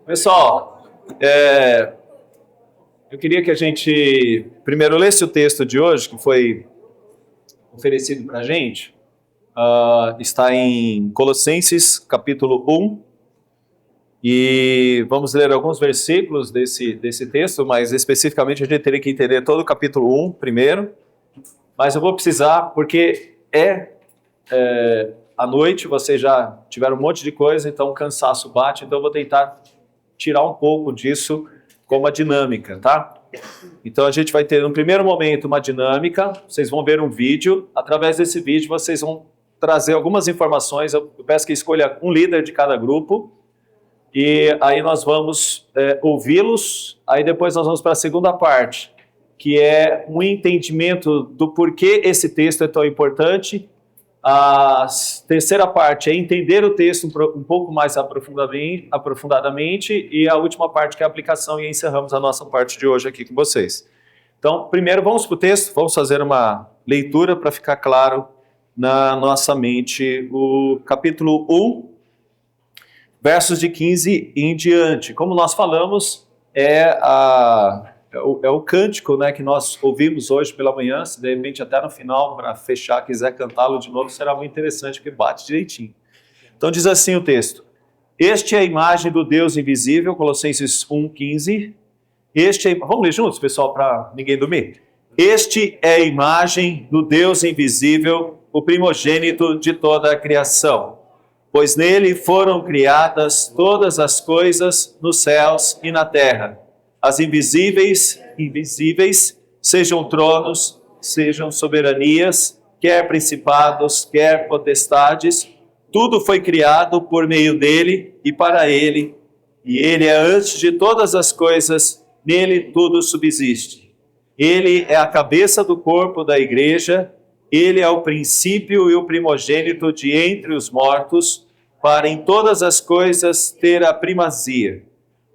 Pessoal, eu queria que a gente primeiro lesse o texto de hoje, que foi oferecido para a gente. Está em Colossenses, capítulo 1, e vamos ler alguns versículos desse texto, mas especificamente a gente teria que entender todo o capítulo 1 primeiro, mas eu vou precisar, porque à noite vocês já tiveram um monte de coisa, então o cansaço bate, então eu vou tentar tirar um pouco disso como uma dinâmica, tá? Então a gente vai ter no primeiro momento uma dinâmica, vocês vão ver um vídeo, através desse vídeo vocês vão trazer algumas informações, eu peço que escolha um líder de cada grupo, e aí nós vamos ouvi-los, aí depois nós vamos para a segunda parte, que é um entendimento do porquê esse texto é tão importante. A terceira parte é entender o texto um pouco mais aprofundadamente, e a última parte que é a aplicação, e encerramos a nossa parte de hoje aqui com vocês. Então, primeiro vamos para o texto, vamos fazer uma leitura para ficar claro na nossa mente o capítulo 1, versos de 15 em diante. Como nós falamos, é o cântico, né, que nós ouvimos hoje pela manhã. Se de repente até no final, para fechar, quiser cantá-lo de novo, será muito interessante, porque bate direitinho. Então diz assim o texto: este é a imagem do Deus invisível, Colossenses 1,15. Vamos ler juntos, pessoal, para ninguém dormir? Este é a imagem do Deus invisível, o primogênito de toda a criação, pois nele foram criadas todas as coisas nos céus e na terra, as invisíveis, sejam tronos, sejam soberanias, quer principados, quer potestades, tudo foi criado por meio dele e para ele, e ele é antes de todas as coisas, nele tudo subsiste. Ele é a cabeça do corpo da igreja, ele é o princípio e o primogênito de entre os mortos, para em todas as coisas ter a primazia,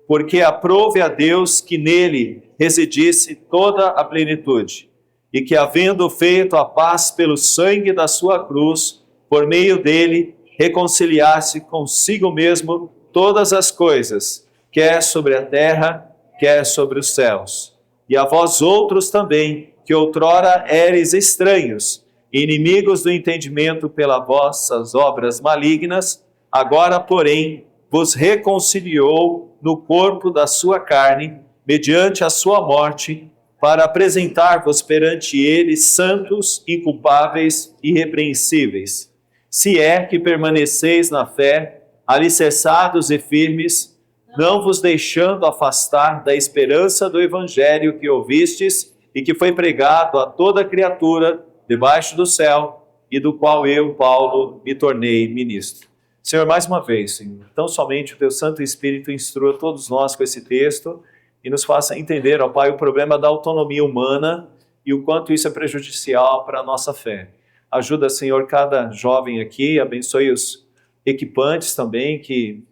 porque aprouve a Deus que nele residisse toda a plenitude, e que, havendo feito a paz pelo sangue da sua cruz, por meio dele, reconciliasse consigo mesmo todas as coisas, quer sobre a terra, quer sobre os céus. E a vós outros também, que outrora éreis estranhos, inimigos do entendimento pelas vossas obras malignas, agora, porém, vos reconciliou no corpo da sua carne, mediante a sua morte, para apresentar-vos perante ele santos, inculpáveis e irrepreensíveis. Se é que permaneceis na fé, alicerçados e firmes, não vos deixando afastar da esperança do evangelho que ouvistes e que foi pregado a toda criatura debaixo do céu, e do qual eu, Paulo, me tornei ministro. Senhor, mais uma vez, Senhor, tão somente o Teu Santo Espírito instrua todos nós com esse texto e nos faça entender, ó Pai, o problema da autonomia humana e o quanto isso é prejudicial para a nossa fé. Ajuda, Senhor, cada jovem aqui, abençoe os equipantes também que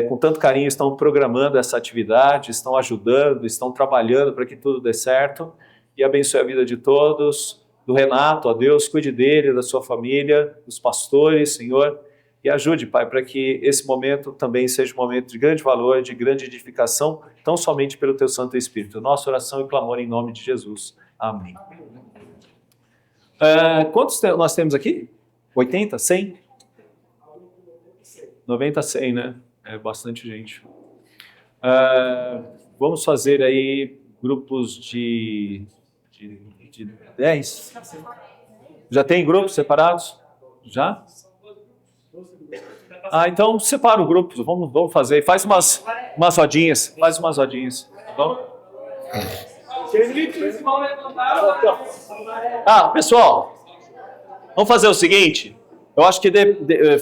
com tanto carinho estão programando essa atividade, estão ajudando, estão trabalhando para que tudo dê certo, e abençoe a vida de todos, do Renato, ó Deus, cuide dele, da sua família, dos pastores, Senhor, e ajude, Pai, para que esse momento também seja um momento de grande valor, de grande edificação, tão somente pelo Teu Santo Espírito. Nossa oração e clamor em nome de Jesus. Amém. Quantos nós temos aqui? 80? 100? 90, 100, né? É bastante gente. Vamos fazer aí grupos de 10? Já tem grupos separados? Já? Então separa o grupo, vamos fazer, faz umas rodinhas, tá bom? Pessoal, vamos fazer o seguinte, eu acho que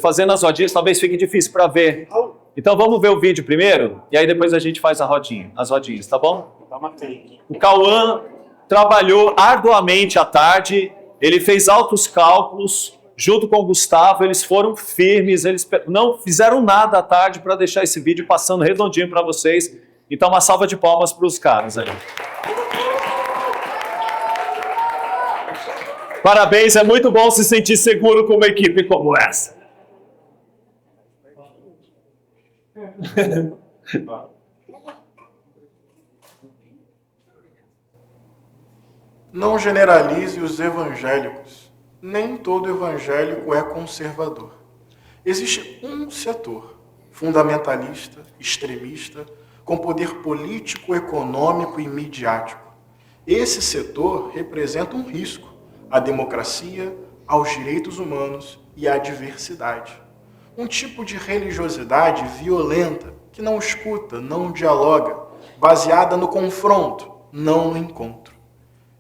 fazendo as rodinhas talvez fique difícil para ver, então vamos ver o vídeo primeiro, e aí depois a gente faz as rodinhas, tá bom? O Cauã trabalhou arduamente à tarde, ele fez altos cálculos, junto com o Gustavo, eles foram firmes, eles não fizeram nada à tarde para deixar esse vídeo passando redondinho para vocês. Então, uma salva de palmas para os caras aí. Parabéns, é muito bom se sentir seguro com uma equipe como essa. Não generalize os evangélicos. Nem todo evangélico é conservador. Existe um setor fundamentalista, extremista, com poder político, econômico e midiático. Esse setor representa um risco à democracia, aos direitos humanos e à diversidade. Um tipo de religiosidade violenta, que não escuta, não dialoga, baseada no confronto, não no encontro.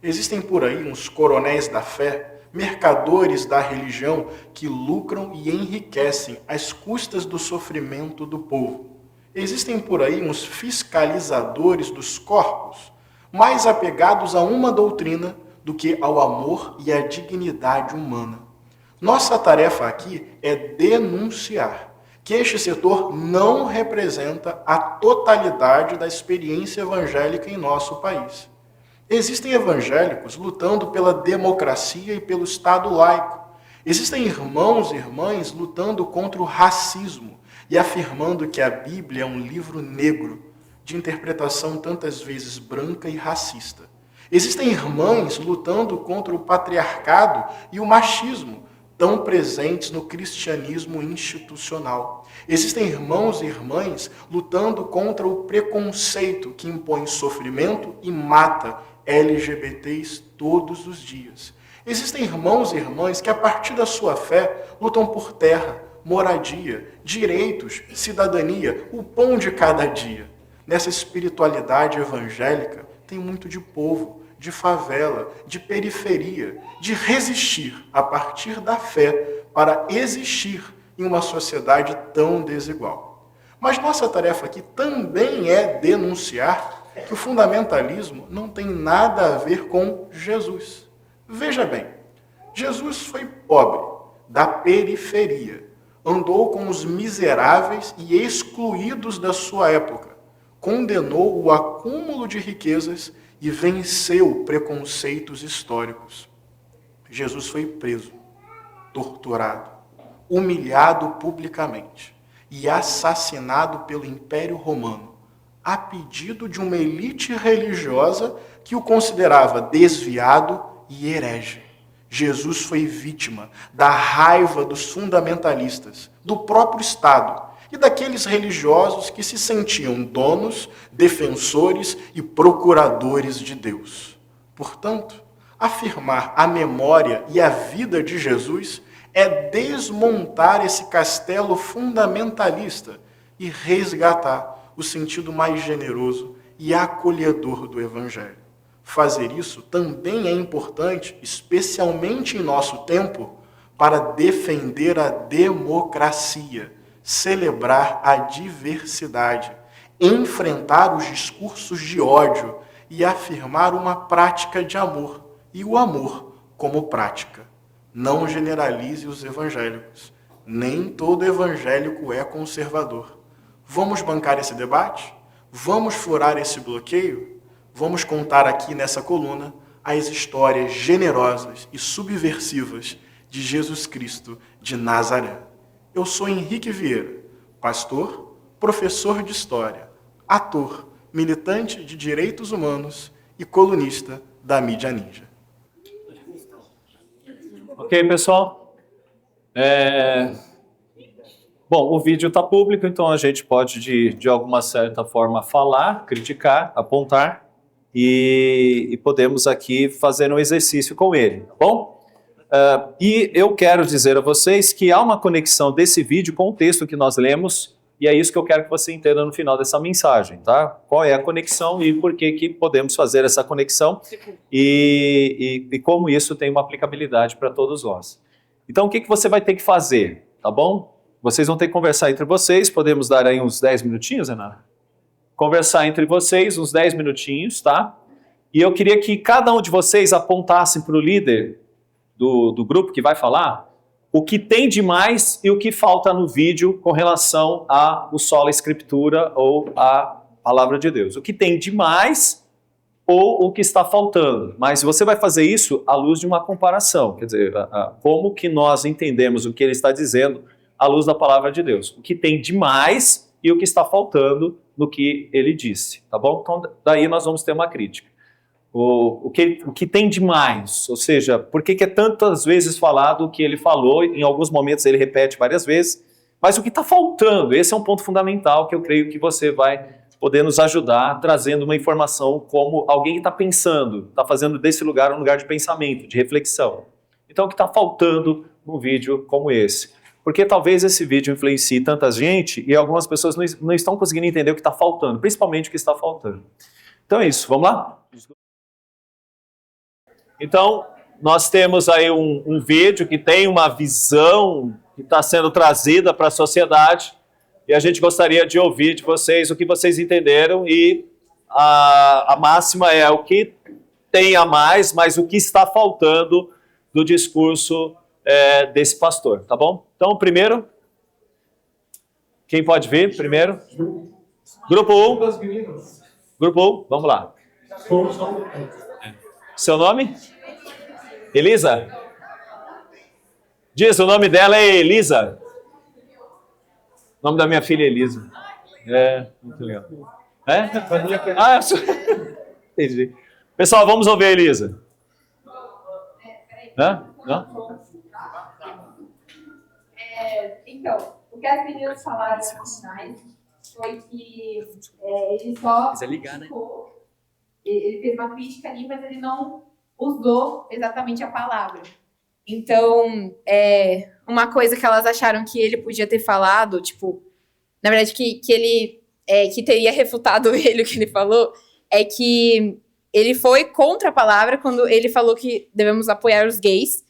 Existem por aí uns coronéis da fé, mercadores da religião, que lucram e enriquecem às custas do sofrimento do povo. Existem por aí uns fiscalizadores dos corpos, mais apegados a uma doutrina do que ao amor e à dignidade humana. Nossa tarefa aqui é denunciar que este setor não representa a totalidade da experiência evangélica em nosso país. Existem evangélicos lutando pela democracia e pelo Estado laico. Existem irmãos e irmãs lutando contra o racismo e afirmando que a Bíblia é um livro negro, de interpretação tantas vezes branca e racista. Existem irmãs lutando contra o patriarcado e o machismo, tão presentes no cristianismo institucional. Existem irmãos e irmãs lutando contra o preconceito que impõe sofrimento e mata LGBTs todos os dias. Existem irmãos e irmãs que, a partir da sua fé, lutam por terra, moradia, direitos, cidadania, o pão de cada dia. Nessa espiritualidade evangélica, tem muito de povo, de favela, de periferia, de resistir a partir da fé para existir em uma sociedade tão desigual. Mas nossa tarefa aqui também é denunciar que o fundamentalismo não tem nada a ver com Jesus. Veja bem, Jesus foi pobre, da periferia, andou com os miseráveis e excluídos da sua época, condenou o acúmulo de riquezas e venceu preconceitos históricos. Jesus foi preso, torturado, humilhado publicamente e assassinado pelo Império Romano, a pedido de uma elite religiosa que o considerava desviado e herege. Jesus foi vítima da raiva dos fundamentalistas, do próprio Estado e daqueles religiosos que se sentiam donos, defensores e procuradores de Deus. Portanto, afirmar a memória e a vida de Jesus é desmontar esse castelo fundamentalista e resgatar o sentido mais generoso e acolhedor do Evangelho. Fazer isso também é importante, especialmente em nosso tempo, para defender a democracia, celebrar a diversidade, enfrentar os discursos de ódio e afirmar uma prática de amor, e o amor como prática. Não generalize os evangélicos. Nem todo evangélico é conservador. Vamos bancar esse debate? Vamos furar esse bloqueio? Vamos contar aqui nessa coluna as histórias generosas e subversivas de Jesus Cristo de Nazaré. Eu sou Henrique Vieira, pastor, professor de História, ator, militante de direitos humanos e colunista da Mídia Ninja. Ok, pessoal? Bom, o vídeo está público, então a gente pode, de alguma certa forma, falar, criticar, apontar e podemos aqui fazer um exercício com ele, tá bom? E eu quero dizer a vocês que há uma conexão desse vídeo com o texto que nós lemos, e é isso que eu quero que você entenda no final dessa mensagem, tá? Qual é a conexão e por que podemos fazer essa conexão e como isso tem uma aplicabilidade para todos nós. Então, o que você vai ter que fazer, tá bom? Vocês vão ter que conversar entre vocês, podemos dar aí uns 10 minutinhos, Renato? Conversar entre vocês uns 10 minutinhos, tá? E eu queria que cada um de vocês apontasse para o líder do grupo que vai falar o que tem de mais e o que falta no vídeo com relação ao sola escritura ou à palavra de Deus. O que tem de mais ou o que está faltando. Mas você vai fazer isso à luz de uma comparação, quer dizer, como que nós entendemos o que ele está dizendo à luz da palavra de Deus. O que tem de mais e o que está faltando no que ele disse, tá bom? Então, daí nós vamos ter uma crítica. O que tem de mais, ou seja, por que é tantas vezes falado o que ele falou, em alguns momentos ele repete várias vezes, mas o que está faltando, esse é um ponto fundamental que eu creio que você vai poder nos ajudar, trazendo uma informação como alguém que está pensando, está fazendo desse lugar um lugar de pensamento, de reflexão. Então, o que está faltando num vídeo como esse? Porque talvez esse vídeo influencie tanta gente e algumas pessoas não estão conseguindo entender o que está faltando, principalmente o que está faltando. Então é isso, vamos lá? Então, nós temos aí um vídeo que tem uma visão que está sendo trazida para a sociedade e a gente gostaria de ouvir de vocês o que vocês entenderam e a máxima é o que tem a mais, mas o que está faltando do discurso desse pastor, tá bom? Então, primeiro, quem pode vir primeiro? Grupo 1. Grupo 1, vamos lá. Seu nome? Elisa? Diz, o nome dela é Elisa. O nome da minha filha é Elisa. Muito legal. Ah, entendi. Pessoal, vamos ouvir a Elisa. Não? Então, o que as meninas falaram no final foi que ele só criticou, ele fez uma crítica ali, mas ele não usou exatamente a palavra. Então, uma coisa que elas acharam que ele podia ter falado, tipo, na verdade que ele que teria refutado ele, o que ele falou, é que ele foi contra a palavra quando ele falou que devemos apoiar os gays,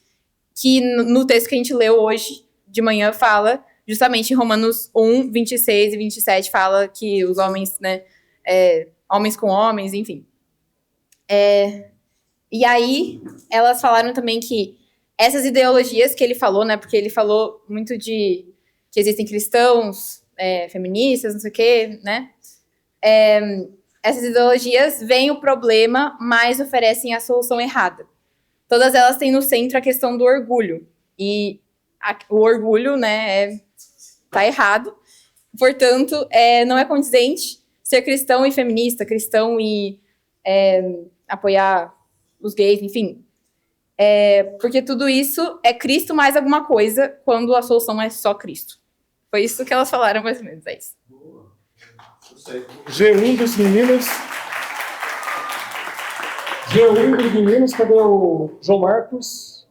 que no texto que a gente leu hoje de manhã fala, justamente em Romanos 1, 26 e 27, fala que os homens, né, homens com homens, enfim. E aí, elas falaram também que essas ideologias que ele falou, né, porque ele falou muito de que existem cristãos, feministas, não sei o quê, né, essas ideologias veem o problema, mas oferecem a solução errada. Todas elas têm no centro a questão do orgulho, e o orgulho, né, tá errado, portanto, não é condizente ser cristão e feminista, cristão e apoiar os gays, enfim. Porque tudo isso é Cristo mais alguma coisa, quando a solução é só Cristo. Foi isso que elas falaram, mais ou menos, é isso. G1 dos meninos. G1 dos meninos, cadê o João Marcos?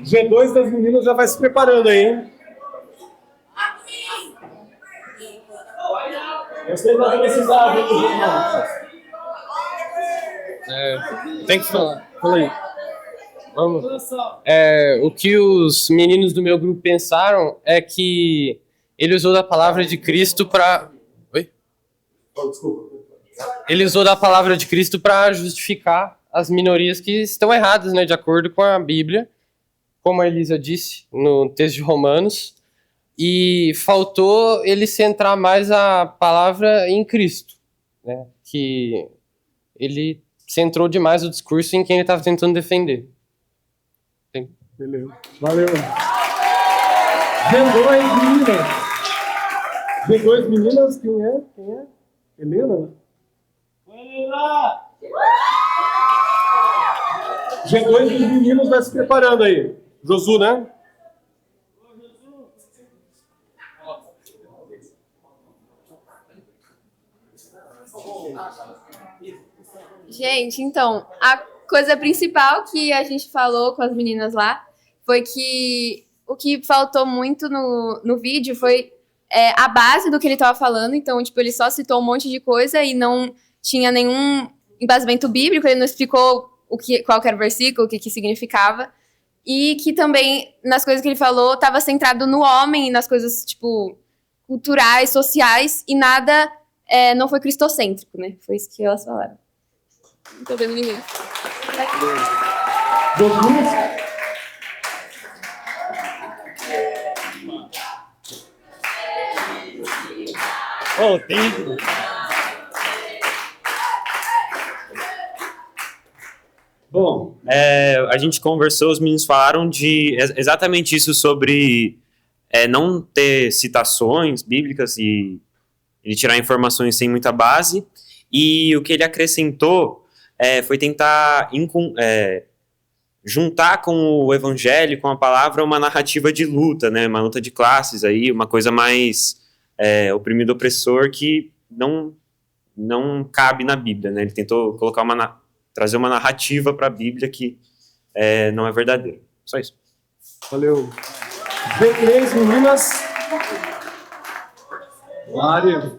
G2 das meninas já vai se preparando aí, hein? Vocês vão precisar ver os irmãos. Tem que falar. Fala aí. Vamos. O que os meninos do meu grupo pensaram é que ele usou da palavra de Cristo para... Oi? Desculpa. Ele usou da palavra de Cristo para justificar as minorias que estão erradas, né, de acordo com a Bíblia, como a Elisa disse no texto de Romanos, e faltou ele centrar mais a palavra em Cristo, né, que ele centrou demais o discurso em quem ele estava tentando defender. Beleza. Valeu. G2 meninas. G2 meninas, quem é? Helena? G2 dos meninos vai se preparando aí. Josu, né? Gente, então, a coisa principal que a gente falou com as meninas lá foi que o que faltou muito no vídeo foi a base do que ele estava falando. Então, tipo, ele só citou um monte de coisa e não tinha nenhum embasamento bíblico, ele não explicou qual que era o versículo, o que significava. E que também, nas coisas que ele falou, estava centrado no homem e nas coisas, tipo, culturais, sociais, e nada não foi cristocêntrico, né? Foi isso que elas falaram. Não tô vendo ninguém. Tempo. Bom, a gente conversou, os meninos falaram de exatamente isso sobre não ter citações bíblicas e tirar informações sem muita base. E o que ele acrescentou foi tentar juntar com o evangelho, com a palavra, uma narrativa de luta, né? Uma luta de classes, aí, uma coisa mais oprimido opressor que não cabe na Bíblia, né? Ele tentou colocar trazer uma narrativa para a Bíblia que não é verdadeira. Só isso. Valeu. B3, meninas. Mário.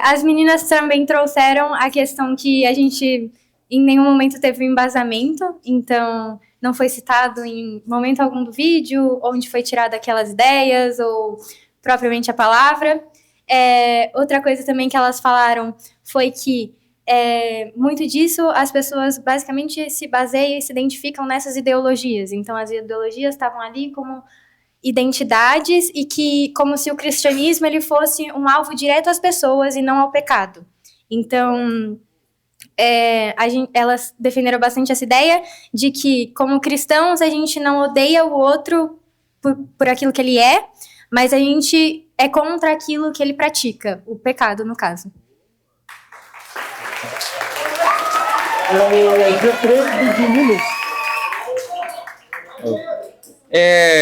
As meninas também trouxeram a questão que a gente em nenhum momento teve um embasamento, então não foi citado em momento algum do vídeo, onde foi tirada aquelas ideias, ou propriamente a palavra. Outra coisa também que elas falaram foi que muito disso as pessoas basicamente se baseiam e se identificam nessas ideologias. Então as ideologias estavam ali como identidades e que como se o cristianismo ele fosse um alvo direto às pessoas e não ao pecado. Então elas defenderam bastante essa ideia de que como cristãos a gente não odeia o outro por aquilo que ele é, mas a gente é contra aquilo que ele pratica, o pecado no caso. B3 dos meninos.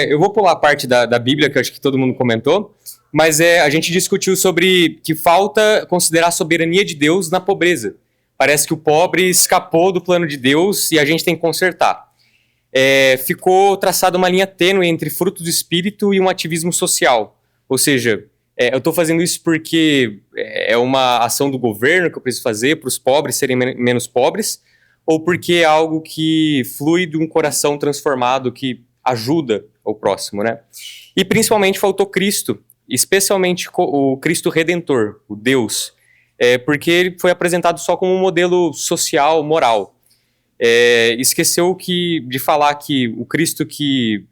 Eu vou pular a parte da Bíblia, que eu acho que todo mundo comentou, mas a gente discutiu sobre que falta considerar a soberania de Deus na pobreza. Parece que o pobre escapou do plano de Deus e a gente tem que consertar. Ficou traçada uma linha tênue entre fruto do espírito e um ativismo social. Ou seja, eu estou fazendo isso porque é uma ação do governo que eu preciso fazer para os pobres serem menos pobres, ou porque é algo que flui de um coração transformado que ajuda o próximo, né? E principalmente faltou Cristo, especialmente o Cristo Redentor, o Deus, porque ele foi apresentado só como um modelo social, moral. Esqueceu de falar que o Cristo que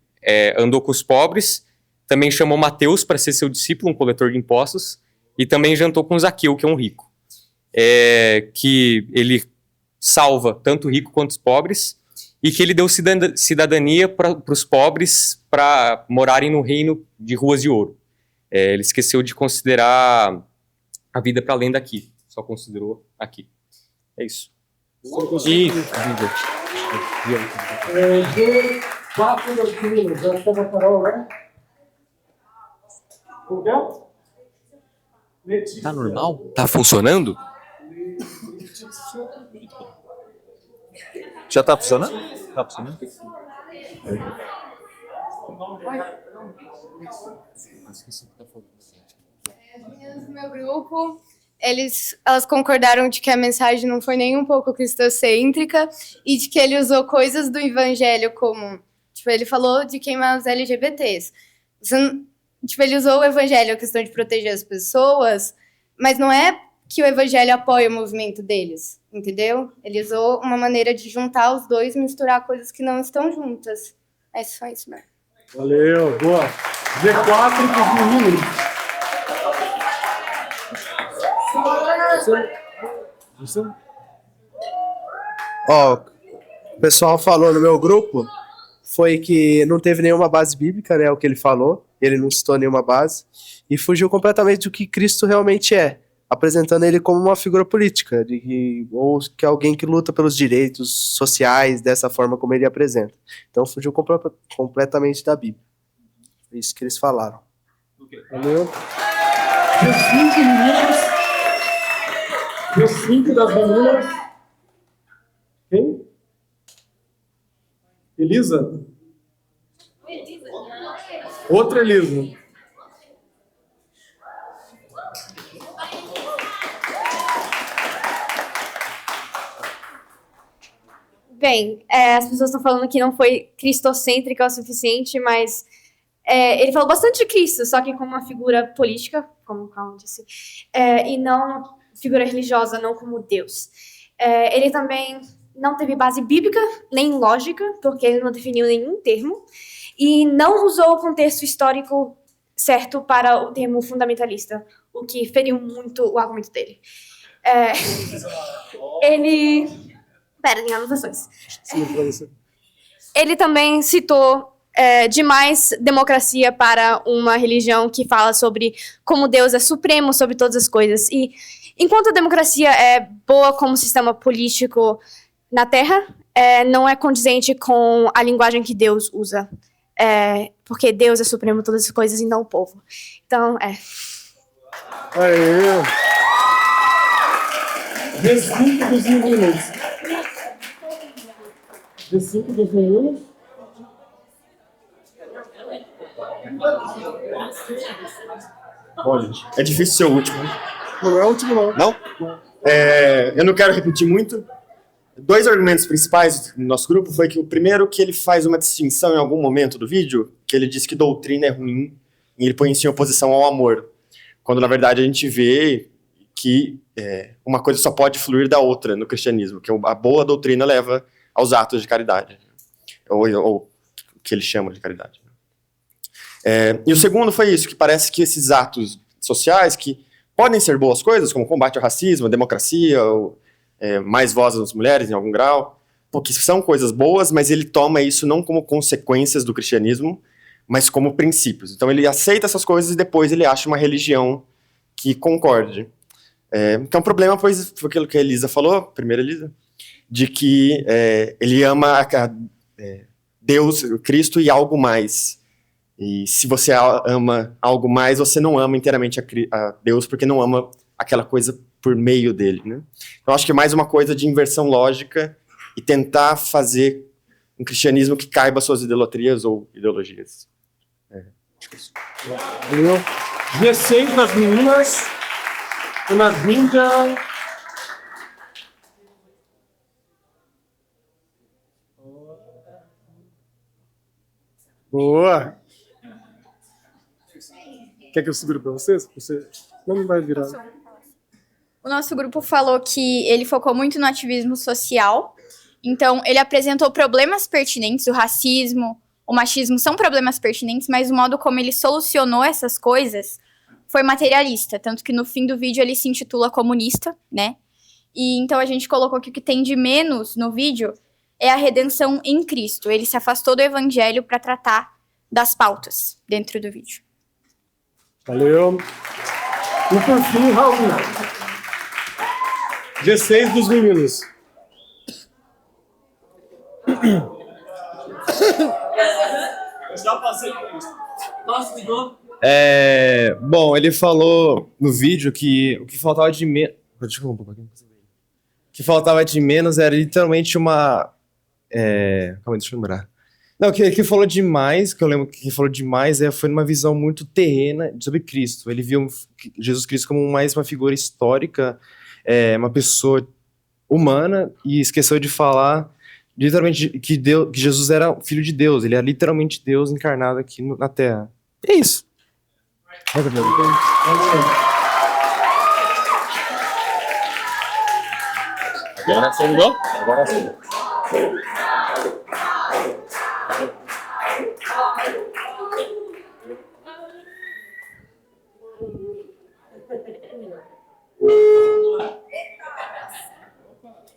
andou com os pobres também chamou Mateus para ser seu discípulo, um coletor de impostos, e também jantou com Zaqueu, que é um rico. Que ele salva tanto o rico quanto os pobres, e que ele deu cidadania para os pobres para morarem no reino de ruas de ouro. Ele esqueceu de considerar a vida para além daqui, só considerou aqui. É isso. G4 dos meninos. Acho que é da Carol, né? Como é? Tá normal? Tá funcionando? Já tá funcionando? Tá funcionando? As meninas do meu grupo, elas concordaram de que a mensagem não foi nem um pouco cristocêntrica e de que ele usou coisas do evangelho como, ele falou de queimar os LGBTs. Ele usou o evangelho, a questão de proteger as pessoas, mas não é que o evangelho apoia o movimento deles, entendeu? Ele usou uma maneira de juntar os dois, misturar coisas que não estão juntas. É só isso mesmo. Valeu, boa. G4 dos meninos. O pessoal falou no meu grupo foi que não teve nenhuma base bíblica, né? O que ele falou, ele não citou nenhuma base e fugiu completamente do que Cristo realmente é, apresentando ele como uma figura política, ou que alguém que luta pelos direitos sociais dessa forma como ele apresenta. Então fugiu completamente da Bíblia. É isso que eles falaram. Valeu. G5 meninas. G5 das meninas. Quem? Elisa? Outra Elisa. Bem, as pessoas estão falando que não foi cristocêntrica o suficiente, mas ele falou bastante de Cristo, só que como uma figura política, como o Paulo disse, e não figura religiosa, não como Deus. Ele também não teve base bíblica, nem lógica, porque ele não definiu nenhum termo, e não usou o contexto histórico certo para o termo fundamentalista, o que feriu muito o argumento dele. Ele Pera, tem anotações. Segura pra você. Ele também citou demais democracia para uma religião que fala sobre como Deus é supremo sobre todas as coisas. E enquanto a democracia é boa como sistema político na Terra, não é condizente com a linguagem que Deus usa. Porque Deus é supremo em todas as coisas e não o povo. Então, Aê. V5 dos meninos. V5 dos meninos. Bom, gente, é difícil ser o último. Não é o último, não. Não? Eu não quero repetir muito. 2 argumentos principais do nosso grupo foi que o primeiro, que ele faz uma distinção em algum momento do vídeo, que ele diz que doutrina é ruim e ele põe isso em oposição ao amor. Quando, na verdade, a gente vê que uma coisa só pode fluir da outra no cristianismo, que a boa doutrina leva aos atos de caridade, ou o que ele chama de caridade. E o segundo foi isso, que parece que esses atos sociais, que podem ser boas coisas, como combate ao racismo, democracia, ou, mais voz das mulheres em algum grau, porque são coisas boas, mas ele toma isso não como consequências do cristianismo, mas como princípios. Então ele aceita essas coisas e depois ele acha uma religião que concorde. Então o problema foi aquilo que a Elisa falou, primeira Elisa, de que ele ama Deus, Cristo e algo mais. E se você ama algo mais, você não ama inteiramente a Deus, porque não ama aquela coisa por meio dele, né? Então acho que é mais uma coisa de inversão lógica e tentar fazer um cristianismo que caiba às suas idolatrias ou ideologias. Acho que é isso. Valeu. V6 das meninas. E nas ninjas. Boa. Quer que eu segure pra vocês? Você não vai virar. O nosso grupo falou que ele focou muito no ativismo social. Então, ele apresentou problemas pertinentes, o racismo, o machismo são problemas pertinentes, mas o modo como ele solucionou essas coisas foi materialista. Tanto que no fim do vídeo ele se intitula comunista, né? E então a gente colocou que o que tem de menos no vídeo é a redenção em Cristo. Ele se afastou do evangelho para tratar das pautas dentro do vídeo. Valeu. E por fim, Raul. G6 dos meninos. Já passei por isso. Nossa, ligou. Bom, ele falou no vídeo que o que faltava de menos. Desculpa um pouquinho. O que faltava de menos era literalmente uma. Calma aí, deixa eu lembrar. Não, o que falou demais, que eu lembro que falou demais, foi numa visão muito terrena sobre Cristo. Ele viu Jesus Cristo como mais uma figura histórica, uma pessoa humana, e esqueceu de falar literalmente que Jesus era filho de Deus. Ele é literalmente Deus encarnado aqui na Terra. É isso. Agora sim, ligou? Agora sim.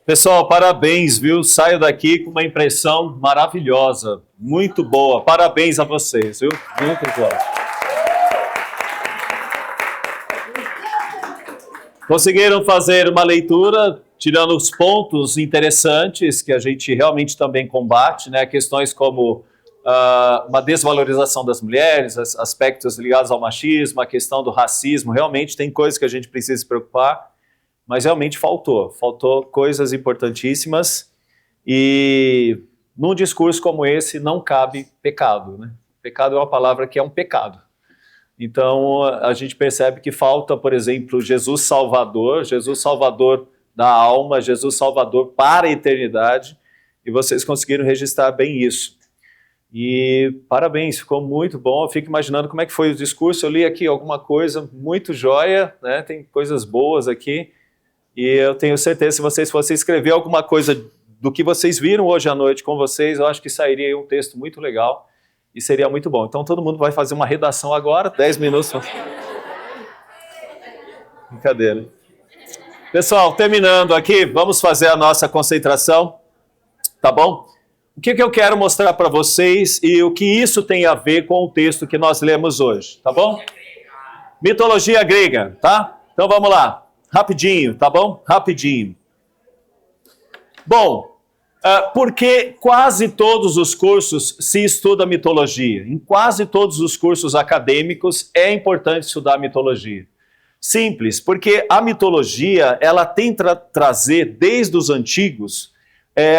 Pessoal, parabéns, viu? Saio daqui com uma impressão maravilhosa, muito boa. Parabéns a vocês, viu? Muito bom. Conseguiram fazer uma leitura, tirando os pontos interessantes que a gente realmente também combate, né? Questões como uma desvalorização das mulheres, aspectos ligados ao machismo, a questão do racismo. Realmente tem coisas que a gente precisa se preocupar. Mas realmente faltou coisas importantíssimas e num discurso como esse não cabe pecado, né? Pecado é uma palavra que é um pecado. Então a gente percebe que falta, por exemplo, Jesus Salvador da alma, Jesus Salvador para a eternidade, e vocês conseguiram registrar bem isso. E parabéns, ficou muito bom. Eu fico imaginando como é que foi o discurso. Eu li aqui alguma coisa muito joia, né? Tem coisas boas aqui. E eu tenho certeza, se vocês fossem escrever alguma coisa do que vocês viram hoje à noite com vocês, eu acho que sairia um texto muito legal e seria muito bom. Então todo mundo vai fazer uma redação agora, 10 minutos. Brincadeira. Pessoal, terminando aqui, vamos fazer a nossa concentração, tá bom? O que eu quero mostrar para vocês e o que isso tem a ver com o texto que nós lemos hoje, tá bom? Mitologia grega, tá? Então vamos lá, rapidinho, tá bom? Rapidinho. Bom, porque quase todos os cursos se estuda mitologia. Em quase todos os cursos acadêmicos é importante estudar mitologia. Simples, porque a mitologia ela tenta trazer desde os antigos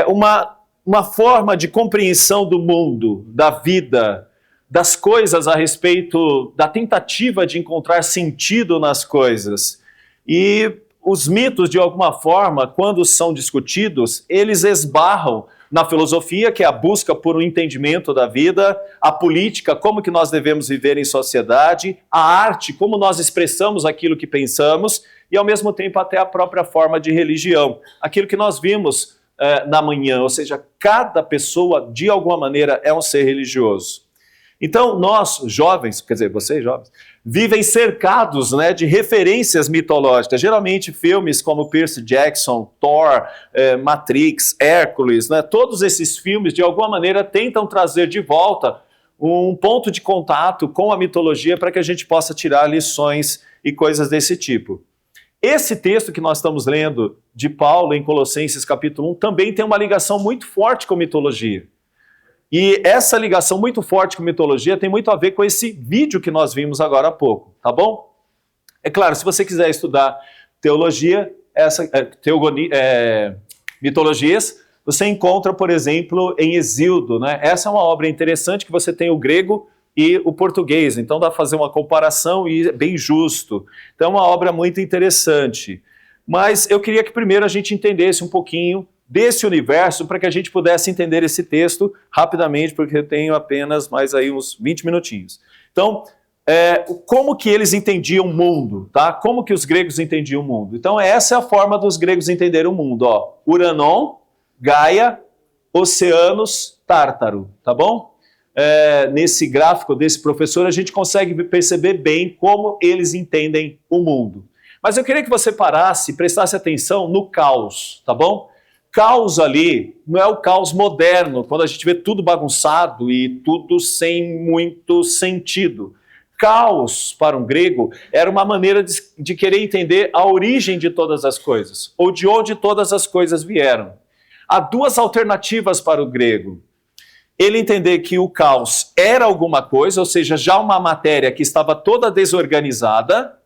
uma forma de compreensão do mundo, da vida, das coisas a respeito da tentativa de encontrar sentido nas coisas. E os mitos, de alguma forma, quando são discutidos, eles esbarram na filosofia, que é a busca por um entendimento da vida, a política, como que nós devemos viver em sociedade, a arte, como nós expressamos aquilo que pensamos, e ao mesmo tempo até a própria forma de religião. Aquilo que nós vimos na manhã, ou seja, cada pessoa, de alguma maneira, é um ser religioso. Então, nós, jovens, quer dizer, vocês jovens, vivem cercados, né, de referências mitológicas, geralmente filmes como Percy Jackson, Thor, Matrix, Hércules, né, todos esses filmes, de alguma maneira, tentam trazer de volta um ponto de contato com a mitologia para que a gente possa tirar lições e coisas desse tipo. Esse texto que nós estamos lendo de Paulo em Colossenses capítulo 1 também tem uma ligação muito forte com mitologia. E essa ligação muito forte com mitologia tem muito a ver com esse vídeo que nós vimos agora há pouco, tá bom? É claro, se você quiser estudar teologia, mitologias, você encontra, por exemplo, em Hesíodo, né? Essa é uma obra interessante que você tem o grego e o português, então dá para fazer uma comparação e é bem justo. Então é uma obra muito interessante. Mas eu queria que primeiro a gente entendesse um pouquinho desse universo para que a gente pudesse entender esse texto rapidamente, porque eu tenho apenas mais aí uns 20 minutinhos. Então, como que eles entendiam o mundo, tá? Como que os gregos entendiam o mundo? Então, essa é a forma dos gregos entenderem o mundo, ó. Uranon, Gaia, Oceanos, Tártaro, tá bom? Nesse gráfico desse professor, a gente consegue perceber bem como eles entendem o mundo. Mas eu queria que você parasse e prestasse atenção no caos, tá bom? Caos ali não é o caos moderno, quando a gente vê tudo bagunçado e tudo sem muito sentido. Caos, para um grego, era uma maneira de querer entender a origem de todas as coisas, ou de onde todas as coisas vieram. Há duas alternativas para o grego. Ele entender que o caos era alguma coisa, ou seja, já uma matéria que estava toda desorganizada,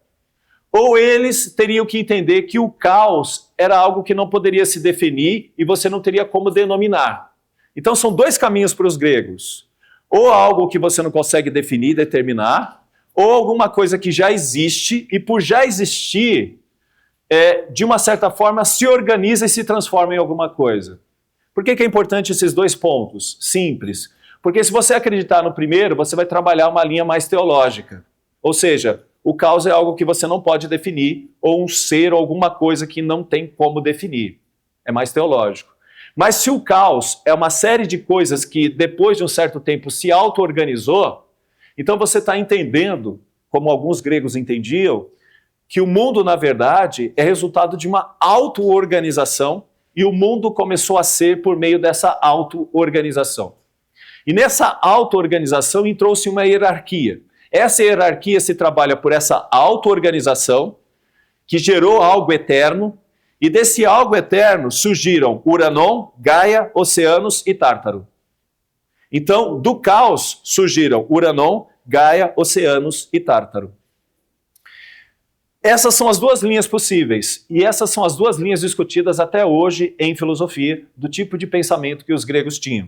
ou eles teriam que entender que o caos era algo que não poderia se definir e você não teria como denominar. Então são dois caminhos para os gregos. Ou algo que você não consegue definir, determinar, ou alguma coisa que já existe e por já existir, de uma certa forma se organiza e se transforma em alguma coisa. Por que é importante esses dois pontos? Simples. Porque se você acreditar no primeiro, você vai trabalhar uma linha mais teológica. Ou seja, o caos é algo que você não pode definir, ou um ser, ou alguma coisa que não tem como definir. É mais teológico. Mas se o caos é uma série de coisas que depois de um certo tempo se auto-organizou, então você está entendendo, como alguns gregos entendiam, que o mundo, na verdade, é resultado de uma auto-organização e o mundo começou a ser por meio dessa auto-organização. E nessa auto-organização entrou-se uma hierarquia. Essa hierarquia se trabalha por essa auto-organização que gerou algo eterno, e desse algo eterno surgiram Uranon, Gaia, Oceanos e Tártaro. Então, do caos surgiram Uranon, Gaia, Oceanos e Tártaro. Essas são as duas linhas possíveis, e essas são as duas linhas discutidas até hoje em filosofia, do tipo de pensamento que os gregos tinham.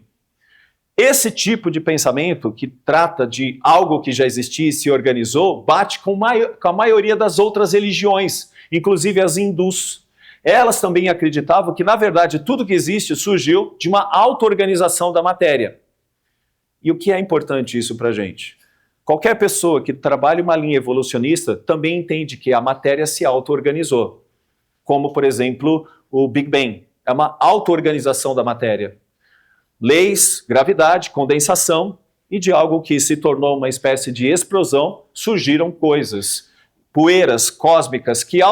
Esse tipo de pensamento, que trata de algo que já existia e se organizou, bate com a maioria das outras religiões, inclusive as hindus. Elas também acreditavam que, na verdade, tudo que existe surgiu de uma auto-organização da matéria. E o que é importante isso para a gente? Qualquer pessoa que trabalhe uma linha evolucionista também entende que a matéria se auto-organizou. Como, por exemplo, o Big Bang. É uma auto-organização da matéria. Leis, gravidade, condensação, e de algo que se tornou uma espécie de explosão, surgiram coisas, poeiras cósmicas que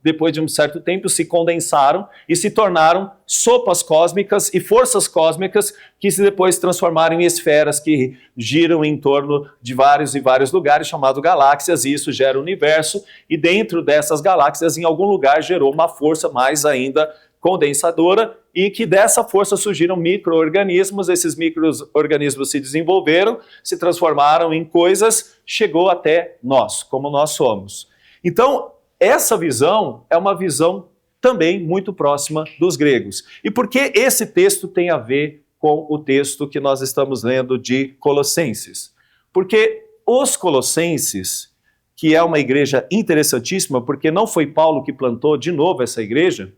depois de um certo tempo, se condensaram e se tornaram sopas cósmicas e forças cósmicas que se depois transformaram em esferas que giram em torno de vários e vários lugares, chamado galáxias, e isso gera o universo, e dentro dessas galáxias, em algum lugar, gerou uma força mais ainda condensadora, e que dessa força surgiram micro-organismos, esses micro-organismos se desenvolveram, se transformaram em coisas, chegou até nós, como nós somos. Então, essa visão é uma visão também muito próxima dos gregos. E por que esse texto tem a ver com o texto que nós estamos lendo de Colossenses? Porque os Colossenses, que é uma igreja interessantíssima, porque não foi Paulo que plantou de novo essa igreja,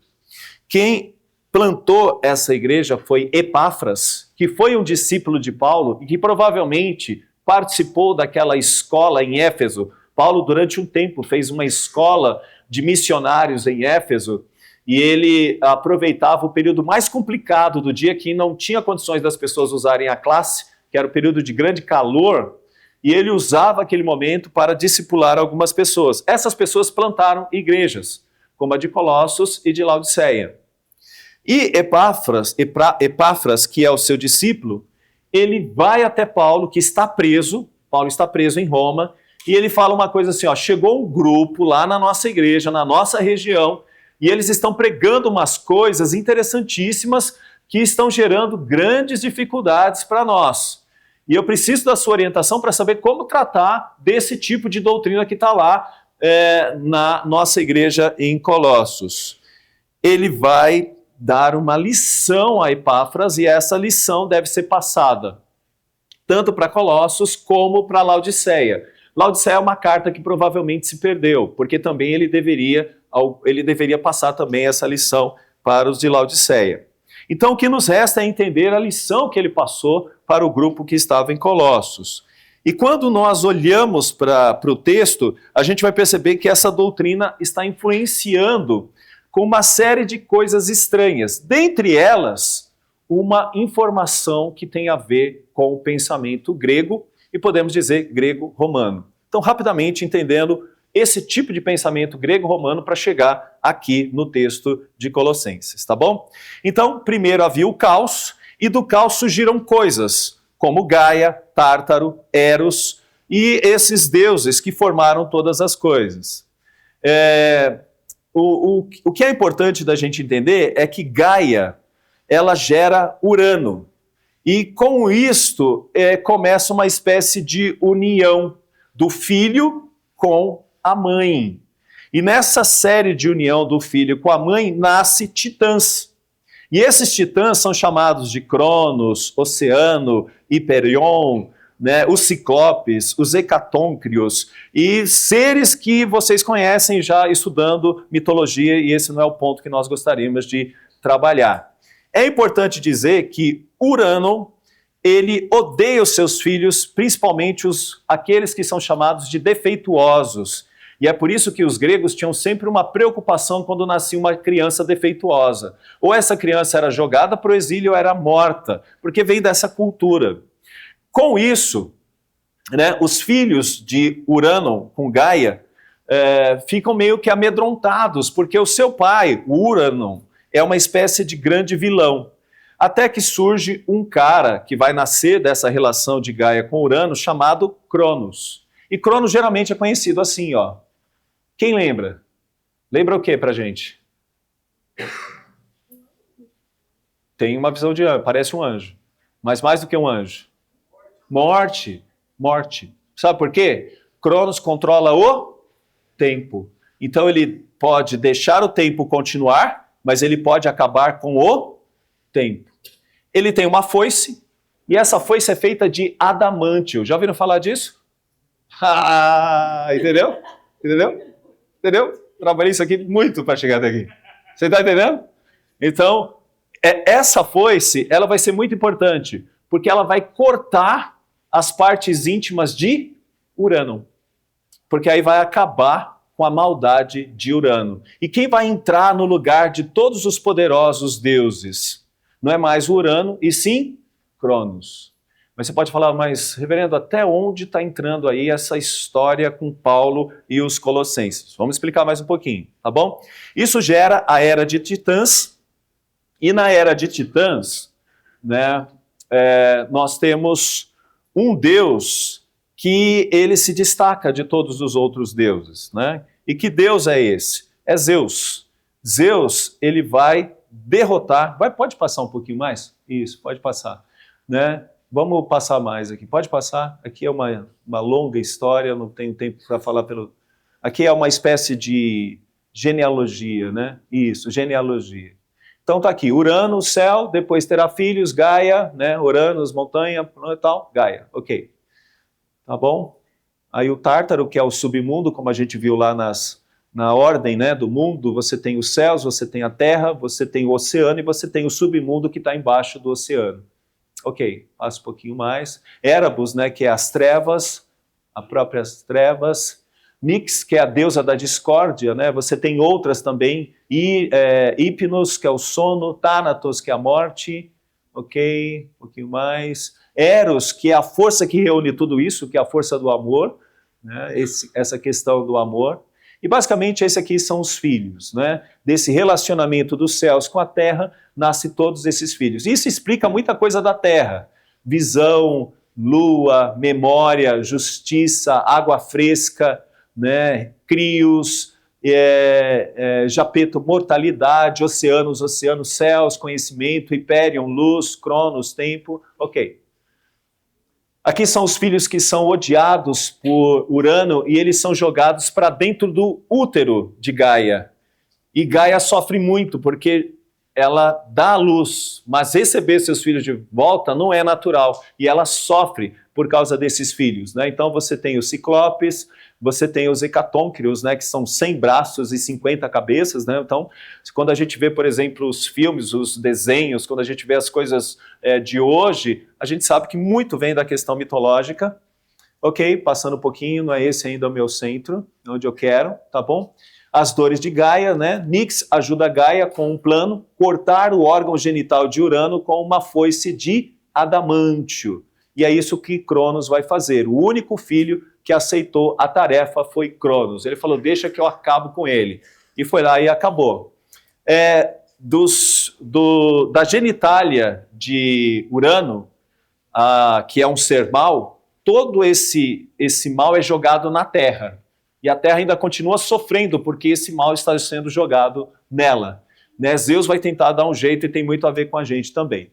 quem plantou essa igreja foi Epáfras, que foi um discípulo de Paulo e que provavelmente participou daquela escola em Éfeso. Paulo, durante um tempo, fez uma escola de missionários em Éfeso e ele aproveitava o período mais complicado do dia, que não tinha condições das pessoas usarem a classe, que era o período de grande calor, e ele usava aquele momento para discipular algumas pessoas. Essas pessoas plantaram igrejas, como a de Colossos e de Laodiceia. E Epáfras, que é o seu discípulo, ele vai até Paulo, que está preso, Paulo está preso em Roma, e ele fala uma coisa assim, ó, chegou um grupo lá na nossa igreja, na nossa região, e eles estão pregando umas coisas interessantíssimas que estão gerando grandes dificuldades para nós. E eu preciso da sua orientação para saber como tratar desse tipo de doutrina que está lá na nossa igreja em Colossos. Ele vai dar uma lição a Epáfras, e essa lição deve ser passada tanto para Colossos como para Laodiceia. Laodiceia é uma carta que provavelmente se perdeu, porque também ele deveria passar também essa lição para os de Laodiceia. Então o que nos resta é entender a lição que ele passou para o grupo que estava em Colossos. E quando nós olhamos para o texto, a gente vai perceber que essa doutrina está influenciando com uma série de coisas estranhas. Dentre elas, uma informação que tem a ver com o pensamento grego, e podemos dizer grego-romano. Então, rapidamente, entendendo esse tipo de pensamento grego-romano para chegar aqui no texto de Colossenses, tá bom? Então, primeiro havia o caos, e do caos surgiram coisas, como Gaia, Tártaro, Eros, e esses deuses que formaram todas as coisas. O que é importante da gente entender é que Gaia, ela gera Urano. E com isto começa uma espécie de união do filho com a mãe. E nessa série de união do filho com a mãe nasce titãs. E esses titãs são chamados de Cronos, Oceano, Hiperion, né, os ciclopes, os hecatôncrios, e seres que vocês conhecem já estudando mitologia, e esse não é o ponto que nós gostaríamos de trabalhar. É importante dizer que Urano, ele odeia os seus filhos, principalmente aqueles que são chamados de defeituosos. E é por isso que os gregos tinham sempre uma preocupação quando nascia uma criança defeituosa. Ou essa criança era jogada para o exílio ou era morta, porque vem dessa cultura. Com isso, né, os filhos de Urano com Gaia ficam meio que amedrontados, porque o seu pai, o Urano, é uma espécie de grande vilão. Até que surge um cara que vai nascer dessa relação de Gaia com Urano, chamado Cronos. E Cronos geralmente é conhecido assim, ó. Quem lembra? Lembra o que pra gente? Tem uma visão de anjo, parece um anjo. Mas mais do que um anjo. Morte. Sabe por quê? Cronos controla o tempo. Então ele pode deixar o tempo continuar, mas ele pode acabar com o tempo. Ele tem uma foice, e essa foice é feita de adamantio. Já ouviram falar disso? Entendeu? Trabalhei isso aqui muito para chegar até aqui. Você está entendendo? Então, essa foice, ela vai ser muito importante, porque ela vai cortar as partes íntimas de Urano. Porque aí vai acabar com a maldade de Urano. E quem vai entrar no lugar de todos os poderosos deuses? Não é mais Urano, e sim Cronos. Mas você pode falar, mas, reverendo, até onde está entrando aí essa história com Paulo e os colossenses? Vamos explicar mais um pouquinho, tá bom? Isso gera a Era de Titãs, e na Era de Titãs, né, nós temos um Deus que ele se destaca de todos os outros deuses, né? E que Deus é esse? É Zeus. Zeus, ele vai derrotar... Pode passar um pouquinho mais? Isso, pode passar, né? Vamos passar mais aqui. Pode passar? Aqui é uma longa história, não tenho tempo para falar pelo... Aqui é uma espécie de genealogia, né? Isso, genealogia. Então tá aqui, Urano, o céu, depois terá filhos, Gaia, né? Uranus, montanha, tal, Gaia, ok. Tá bom? Aí o Tártaro, que é o submundo, como a gente viu lá na ordem, né, do mundo, você tem os céus, você tem a terra, você tem o oceano e você tem o submundo que está embaixo do oceano. Ok, passa um pouquinho mais. Erebus, né, que é as trevas, as próprias trevas. Nix, que é a deusa da discórdia, né? Você tem outras também. Hipnos, que é o sono. Thanatos, que é a morte. Ok, um pouquinho mais. Eros, que é a força que reúne tudo isso, que é a força do amor, né? Essa questão do amor. E basicamente esse aqui são os filhos, né? Desse relacionamento dos céus com a terra, nasce todos esses filhos. Isso explica muita coisa da terra. Visão, lua, memória, justiça, água fresca, né? Crios, Japeto, mortalidade, oceanos, céus, conhecimento, Hyperion, luz, Cronos, tempo, ok. Aqui são os filhos que são odiados por Urano e eles são jogados para dentro do útero de Gaia. E Gaia sofre muito porque ela dá a luz, mas receber seus filhos de volta não é natural. E ela sofre por causa desses filhos, né? Então você tem os ciclopes, você tem os hecatôncrios, né, que são 100 braços e 50 cabeças, né? Então, quando a gente vê, por exemplo, os filmes, os desenhos, quando a gente vê as coisas de hoje, a gente sabe que muito vem da questão mitológica. Ok, passando um pouquinho, não é esse ainda o meu centro, onde eu quero, tá bom? As dores de Gaia, né? Nix ajuda Gaia com um plano, cortar o órgão genital de Urano com uma foice de adamantio. E é isso que Cronos vai fazer. O único filho que aceitou a tarefa foi Cronos. Ele falou, deixa que eu acabo com ele. E foi lá e acabou. Da genitália de Urano, que é um ser mau, todo esse mal é jogado na Terra. E a Terra ainda continua sofrendo, porque esse mal está sendo jogado nela. Né? Zeus vai tentar dar um jeito e tem muito a ver com a gente também.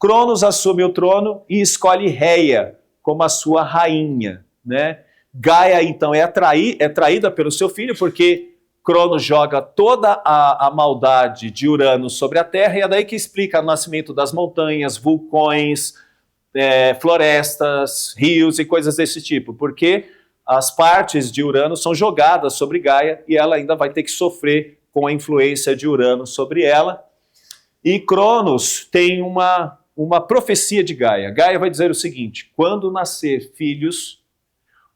Cronos assume o trono e escolhe Reia como a sua rainha, né? Gaia, então, é traída pelo seu filho, porque Cronos joga toda a maldade de Urano sobre a Terra, e é daí que explica o nascimento das montanhas, vulcões, florestas, rios e coisas desse tipo, porque as partes de Urano são jogadas sobre Gaia, e ela ainda vai ter que sofrer com a influência de Urano sobre ela. E Cronos tem uma profecia de Gaia. Gaia vai dizer o seguinte, quando nascer filhos,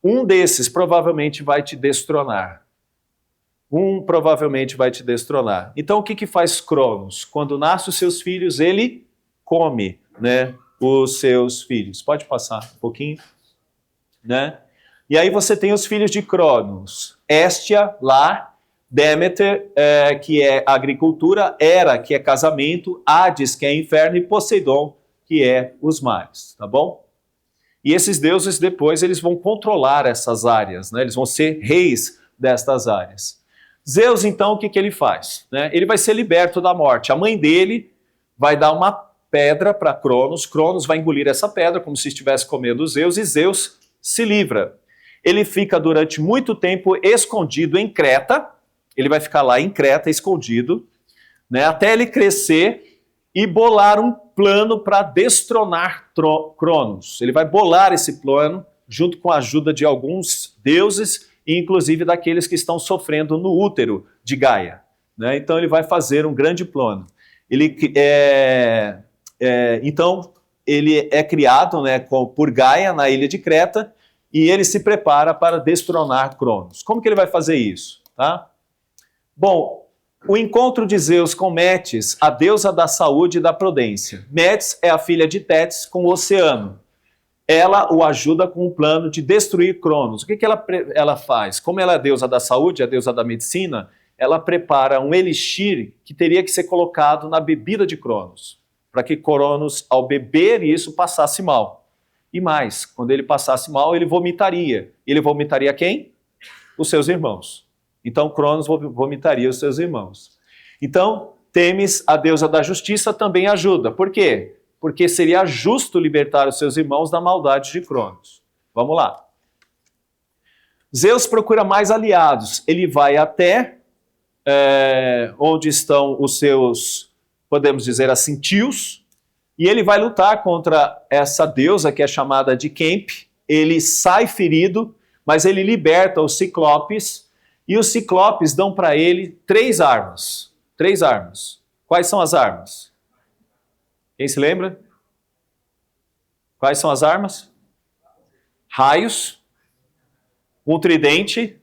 um desses provavelmente vai te destronar. Provavelmente vai te destronar. Então o que faz Cronos? Quando nascem os seus filhos, ele come, né, os seus filhos. Pode passar um pouquinho, né? E aí você tem os filhos de Cronos. Hestia, Lar, Deméter, que é agricultura, Hera, que é casamento, Hades, que é inferno, e Poseidon, que é os mares, tá bom? E esses deuses depois eles vão controlar essas áreas, né? Eles vão ser reis destas áreas. Zeus, então, o que ele faz? Né? Ele vai ser liberto da morte. A mãe dele vai dar uma pedra para Cronos, Cronos vai engolir essa pedra como se estivesse comendo Zeus, e Zeus se livra. Ele fica durante muito tempo escondido em Creta, ele vai ficar lá em Creta, escondido, né? Até ele crescer e bolar um plano para destronar Cronos. Ele vai bolar esse plano junto com a ajuda de alguns deuses e inclusive daqueles que estão sofrendo no útero de Gaia, né? Então ele vai fazer um grande plano. Então ele é criado, né, por Gaia na ilha de Creta e ele se prepara para destronar Cronos. Como que ele vai fazer isso? Tá? Bom, o encontro de Zeus com Metis, a deusa da saúde e da prudência. Metis é a filha de Tétis com o oceano. ela o ajuda com o plano de destruir Cronos. O que ela faz? Como ela é a deusa da saúde, a deusa da medicina, ela prepara um elixir que teria que ser colocado na bebida de Cronos, para que Cronos, ao beber isso, passasse mal. E mais, quando ele passasse mal, ele vomitaria. Ele vomitaria quem? Os seus irmãos. Então, Cronos vomitaria os seus irmãos. Então, Têmis, a deusa da justiça, também ajuda. Por quê? Porque seria justo libertar os seus irmãos da maldade de Cronos. Vamos lá. Zeus procura mais aliados. Ele vai até onde estão os seus, podemos dizer assim, tios, e ele vai lutar contra essa deusa que é chamada de Kemp. Ele sai ferido, mas ele liberta os ciclopes, e os ciclopes dão para ele 3 armas. 3 armas. Quais são as armas? Quem se lembra? Quais são as armas? Raios, um tridente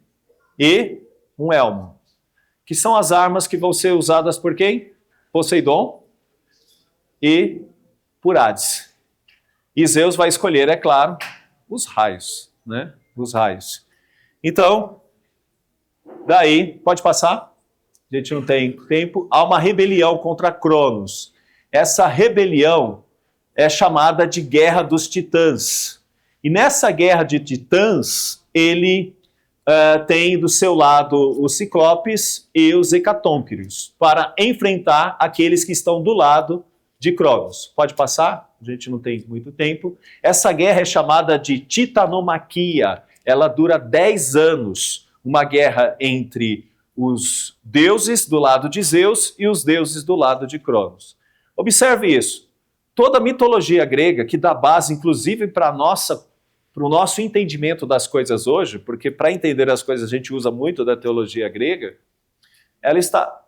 e um elmo. Que são as armas que vão ser usadas por quem? Poseidon e por Hades. E Zeus vai escolher, é claro, os raios, né? Os raios. Então, daí, pode passar? A gente não tem tempo. Há uma rebelião contra Cronos. Essa rebelião é chamada de Guerra dos Titãs. E nessa Guerra de Titãs, ele tem do seu lado os Ciclopes e os Hecatônqueros, para enfrentar aqueles que estão do lado de Cronos. Pode passar? A gente não tem muito tempo. Essa guerra é chamada de Titanomaquia. Ela dura 10 anos. Uma guerra entre os deuses do lado de Zeus e os deuses do lado de Cronos. Observe isso. Toda a mitologia grega, que dá base, inclusive, para o nosso entendimento das coisas hoje, porque para entender as coisas a gente usa muito da teologia grega, ela está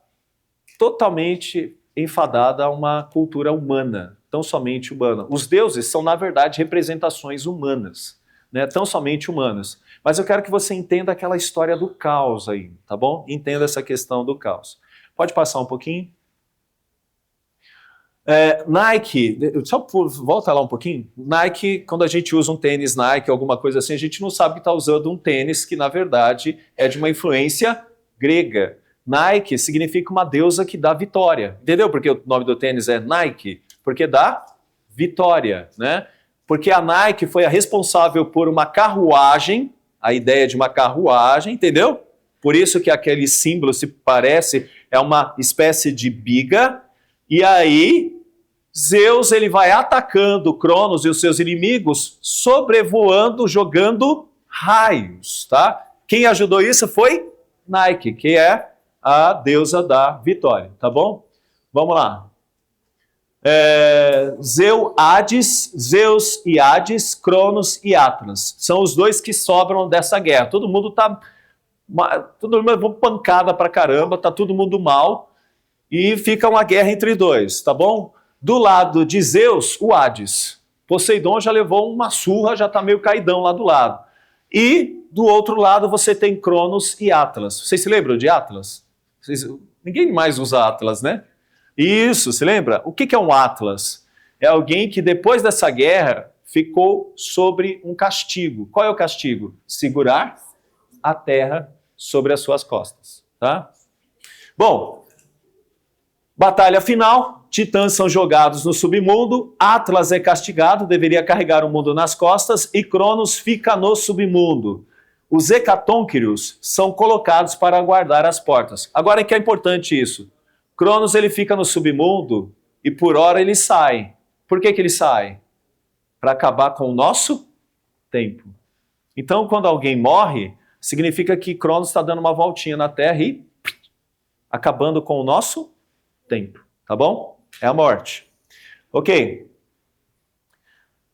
totalmente enfadada a uma cultura humana, tão somente humana. Os deuses são, na verdade, representações humanas, né? Tão somente humanas. Mas eu quero que você entenda aquela história do caos aí, tá bom? Entenda essa questão do caos. Pode passar um pouquinho? Nike, só volta lá um pouquinho. Nike, quando a gente usa um tênis Nike, alguma coisa assim, a gente não sabe que está usando um tênis que, na verdade, é de uma influência grega. Nike significa uma deusa que dá vitória. Entendeu porque o nome do tênis é Nike? Porque dá vitória, né? Porque a Nike foi a responsável por uma carruagem, a ideia de uma carruagem, entendeu? Por isso que aquele símbolo se parece, é uma espécie de biga, e aí Zeus ele vai atacando Cronos e os seus inimigos, sobrevoando, jogando raios, tá? Quem ajudou isso foi Nike, que é a deusa da vitória, tá bom? Vamos lá. Zeus e Hades, Cronos e Atlas. São os dois que sobram dessa guerra. Todo mundo pancada pra caramba, tá todo mundo mal, e fica uma guerra entre dois, tá bom? Do lado de Zeus, o Hades. Poseidon já levou uma surra, já tá meio caidão lá do lado. E do outro lado você tem Cronos e Atlas. Vocês se lembram de Atlas? Ninguém mais usa Atlas, né? Isso, se lembra? O que é um Atlas? É alguém que depois dessa guerra ficou sobre um castigo. Qual é o castigo? Segurar a terra sobre as suas costas, tá? Bom, batalha final, titãs são jogados no submundo, Atlas é castigado, deveria carregar o mundo nas costas, e Cronos fica no submundo. Os hecatônqueros são colocados para guardar as portas. Agora é que é importante isso. Cronos ele fica no submundo e por hora ele sai. Por que ele sai? Para acabar com o nosso tempo. Então, quando alguém morre, significa que Cronos está dando uma voltinha na Terra e acabando com o nosso tempo, tá bom? É a morte. Ok.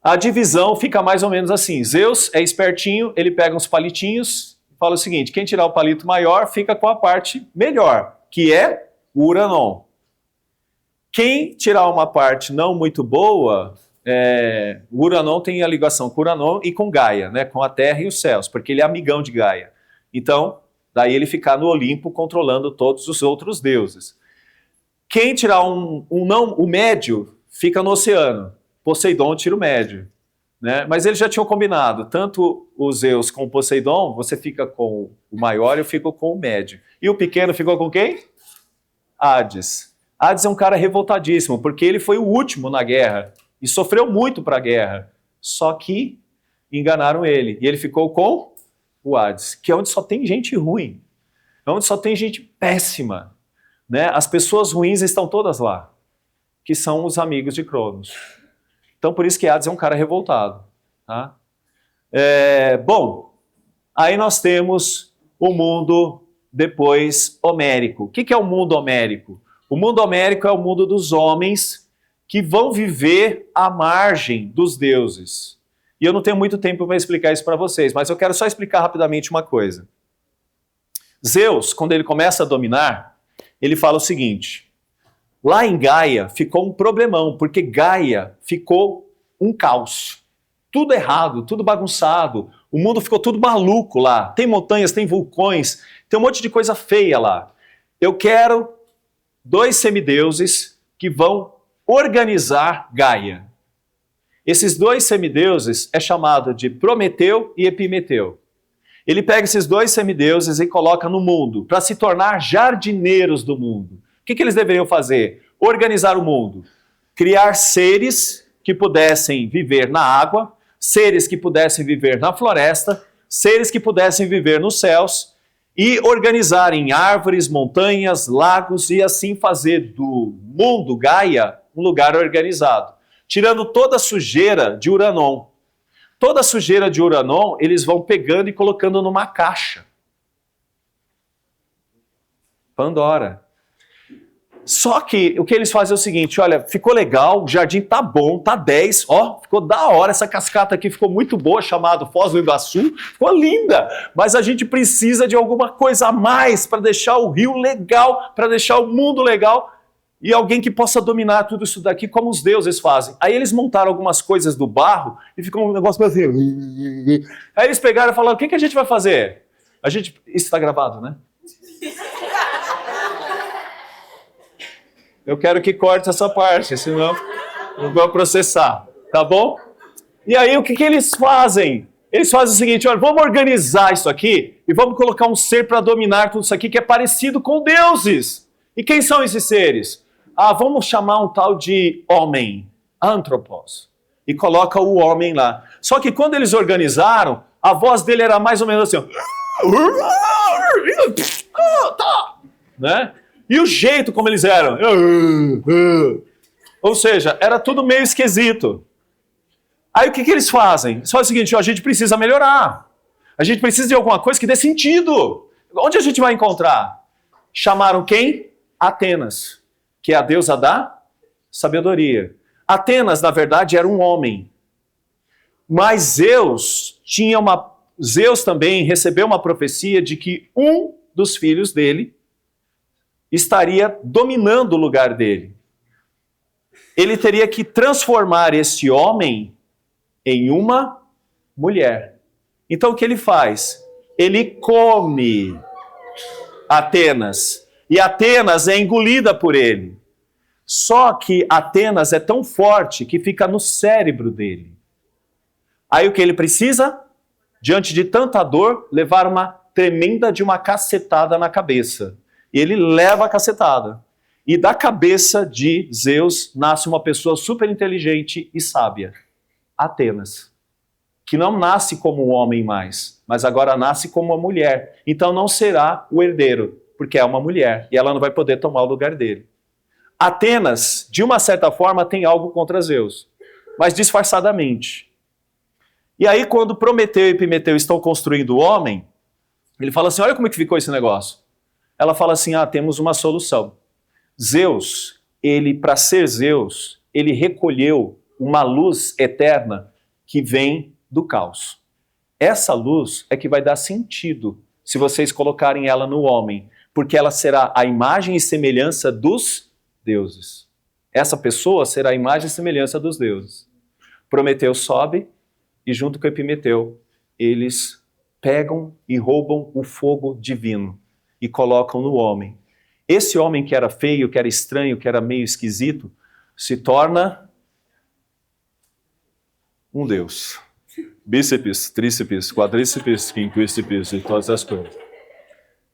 A divisão fica mais ou menos assim. Zeus é espertinho, ele pega uns palitinhos e fala o seguinte, quem tirar o palito maior fica com a parte melhor, que é o Uranon. Quem tirar uma parte não muito boa, o Uranon tem a ligação com o Uranon e com Gaia, né, com a Terra e os céus, porque ele é amigão de Gaia. Então, daí ele fica no Olimpo controlando todos os outros deuses. Quem tirar o médio fica no oceano. Poseidon tira o médio. né? Mas eles já tinham combinado, tanto o Zeus com o Poseidon, você fica com o maior e eu fico com o médio. E o pequeno ficou com quem? Hades. Hades é um cara revoltadíssimo, porque ele foi o último na guerra e sofreu muito para a guerra. Só que enganaram ele. E ele ficou com o Hades, que é onde só tem gente ruim, é onde só tem gente péssima, né? As pessoas ruins estão todas lá, que são os amigos de Cronos. Então por isso que Hades é um cara revoltado. Tá? Bom, aí nós temos o mundo depois homérico. O que é o mundo homérico? O mundo homérico é o mundo dos homens que vão viver à margem dos deuses. E eu não tenho muito tempo para explicar isso para vocês, mas eu quero só explicar rapidamente uma coisa. Zeus, quando ele começa a dominar, ele fala o seguinte: lá em Gaia ficou um problemão, porque Gaia ficou um caos. Tudo errado, tudo bagunçado, o mundo ficou tudo maluco lá. Tem montanhas, tem vulcões, tem um monte de coisa feia lá. Eu quero 2 semideuses que vão organizar Gaia. Esses 2 semideuses é chamado de Prometeu e Epimeteu. Ele pega esses 2 semideuses e coloca no mundo para se tornar jardineiros do mundo. O que eles deveriam fazer? Organizar o mundo. Criar seres que pudessem viver na água, seres que pudessem viver na floresta, seres que pudessem viver nos céus e organizar em árvores, montanhas, lagos e assim fazer do mundo Gaia um lugar organizado. Tirando toda a sujeira de Uranon. Toda a sujeira de Uranon, eles vão pegando e colocando numa caixa. Pandora. Só que o que eles fazem é o seguinte, olha, ficou legal, o jardim tá bom, tá 10, ó, ficou da hora, essa cascata aqui ficou muito boa, chamada Foz do Iguaçu, ficou linda, mas a gente precisa de alguma coisa a mais para deixar o rio legal, para deixar o mundo legal. E alguém que possa dominar tudo isso daqui como os deuses fazem. Aí eles montaram algumas coisas do barro e ficou um negócio assim. Aí eles pegaram e falaram, o que a gente vai fazer? Isso está gravado, né? Eu quero que corte essa parte, senão não vou processar, tá bom? E aí o que eles fazem? Eles fazem o seguinte, olha, vamos organizar isso aqui e vamos colocar um ser para dominar tudo isso aqui que é parecido com deuses. E quem são esses seres? Vamos chamar um tal de homem, Antropos, e coloca o homem lá. Só que quando eles organizaram, a voz dele era mais ou menos assim, né? E o jeito como eles eram, ou seja, era tudo meio esquisito. Aí o que eles fazem? Eles fazem o seguinte, a gente precisa melhorar. A gente precisa de alguma coisa que dê sentido. Onde a gente vai encontrar? Chamaram quem? Atenas, que é a deusa da sabedoria. Atenas, na verdade, era um homem. Mas Zeus também recebeu uma profecia de que um dos filhos dele estaria dominando o lugar dele. Ele teria que transformar esse homem em uma mulher. Então o que ele faz? Ele come Atenas. E Atenas é engolida por ele. Só que Atenas é tão forte que fica no cérebro dele. Aí o que ele precisa? Diante de tanta dor, levar uma tremenda de uma cacetada na cabeça. E ele leva a cacetada. E da cabeça de Zeus nasce uma pessoa super inteligente e sábia. Atenas. Que não nasce como um homem mais, mas agora nasce como uma mulher. Então não será o herdeiro, porque é uma mulher, e ela não vai poder tomar o lugar dele. Atenas, de uma certa forma, tem algo contra Zeus, mas disfarçadamente. E aí, quando Prometeu e Epimeteu estão construindo o homem, ele fala assim, olha como é que ficou esse negócio. Ela fala assim, temos uma solução. Zeus, para ser Zeus, ele recolheu uma luz eterna que vem do caos. Essa luz é que vai dar sentido se vocês colocarem ela no homem, porque ela será a imagem e semelhança dos deuses. Essa pessoa será a imagem e semelhança dos deuses. Prometeu sobe e junto com Epimeteu, eles pegam e roubam o fogo divino e colocam no homem. Esse homem que era feio, que era estranho, que era meio esquisito, se torna um Deus. Bíceps, tríceps, quadríceps, quinquíceps e todas as coisas.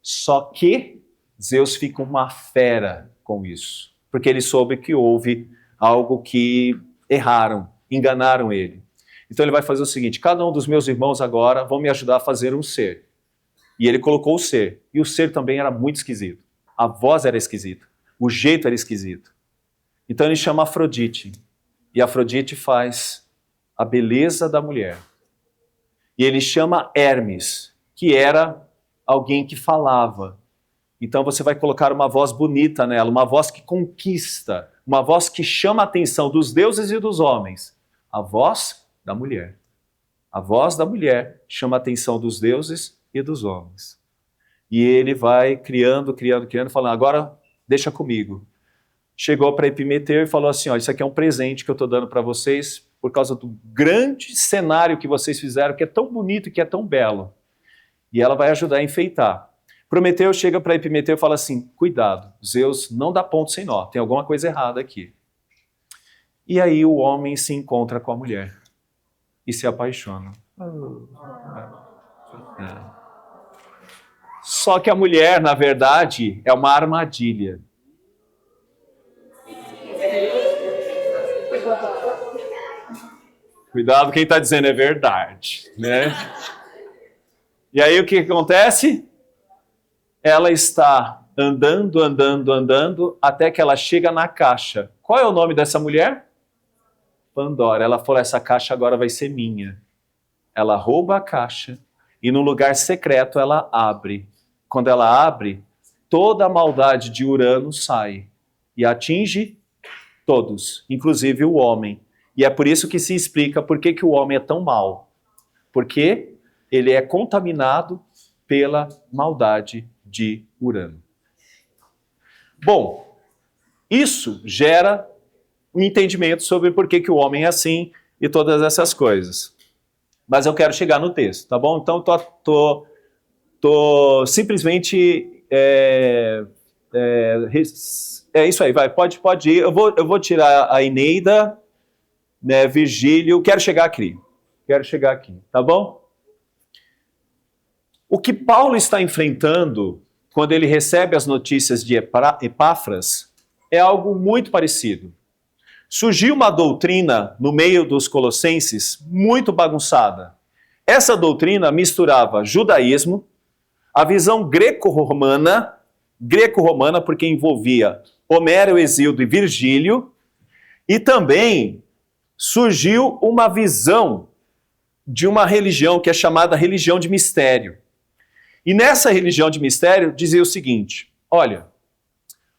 Só que Zeus fica uma fera com isso, porque ele soube que houve algo que erraram, enganaram ele. Então ele vai fazer o seguinte: cada um dos meus irmãos agora vão me ajudar a fazer um ser. E ele colocou o ser, e o ser também era muito esquisito. A voz era esquisita, o jeito era esquisito. Então ele chama Afrodite, e Afrodite faz a beleza da mulher. E ele chama Hermes, que era alguém que falava. Então você vai colocar uma voz bonita nela, uma voz que conquista, uma voz que chama a atenção dos deuses e dos homens. A voz da mulher. A voz da mulher chama a atenção dos deuses e dos homens. E ele vai criando, falando, agora deixa comigo. Chegou para Epimeteu e falou assim, ó, isso aqui é um presente que eu estou dando para vocês por causa do grande cenário que vocês fizeram, que é tão bonito e que é tão belo. E ela vai ajudar a enfeitar. Prometeu chega para Epimeteu e fala assim, cuidado, Zeus não dá ponto sem nó, tem alguma coisa errada aqui. E aí o homem se encontra com a mulher e se apaixona. Só que a mulher, na verdade, é uma armadilha. Cuidado, quem está dizendo é verdade, né? E aí o que acontece? Ela está andando, até que ela chega na caixa. Qual é o nome dessa mulher? Pandora. Ela falou, essa caixa agora vai ser minha. Ela rouba a caixa e no lugar secreto ela abre. Quando ela abre, toda a maldade de Urano sai e atinge todos, inclusive o homem. E é por isso que se explica por que o homem é tão mau. Porque ele é contaminado pela maldade de Urano. Bom, isso gera um entendimento sobre por que o homem é assim e todas essas coisas. Mas eu quero chegar no texto, tá bom? Então, tô simplesmente... É isso aí, vai, pode ir. Eu vou tirar a Eneida, né, Virgílio, quero chegar aqui, tá bom? O que Paulo está enfrentando quando ele recebe as notícias de Epáfras é algo muito parecido. Surgiu uma doutrina no meio dos colossenses muito bagunçada. Essa doutrina misturava judaísmo, a visão greco-romana porque envolvia Homero, Hesíodo e Virgílio, e também surgiu uma visão de uma religião que é chamada religião de mistério. E nessa religião de mistério dizia o seguinte, olha,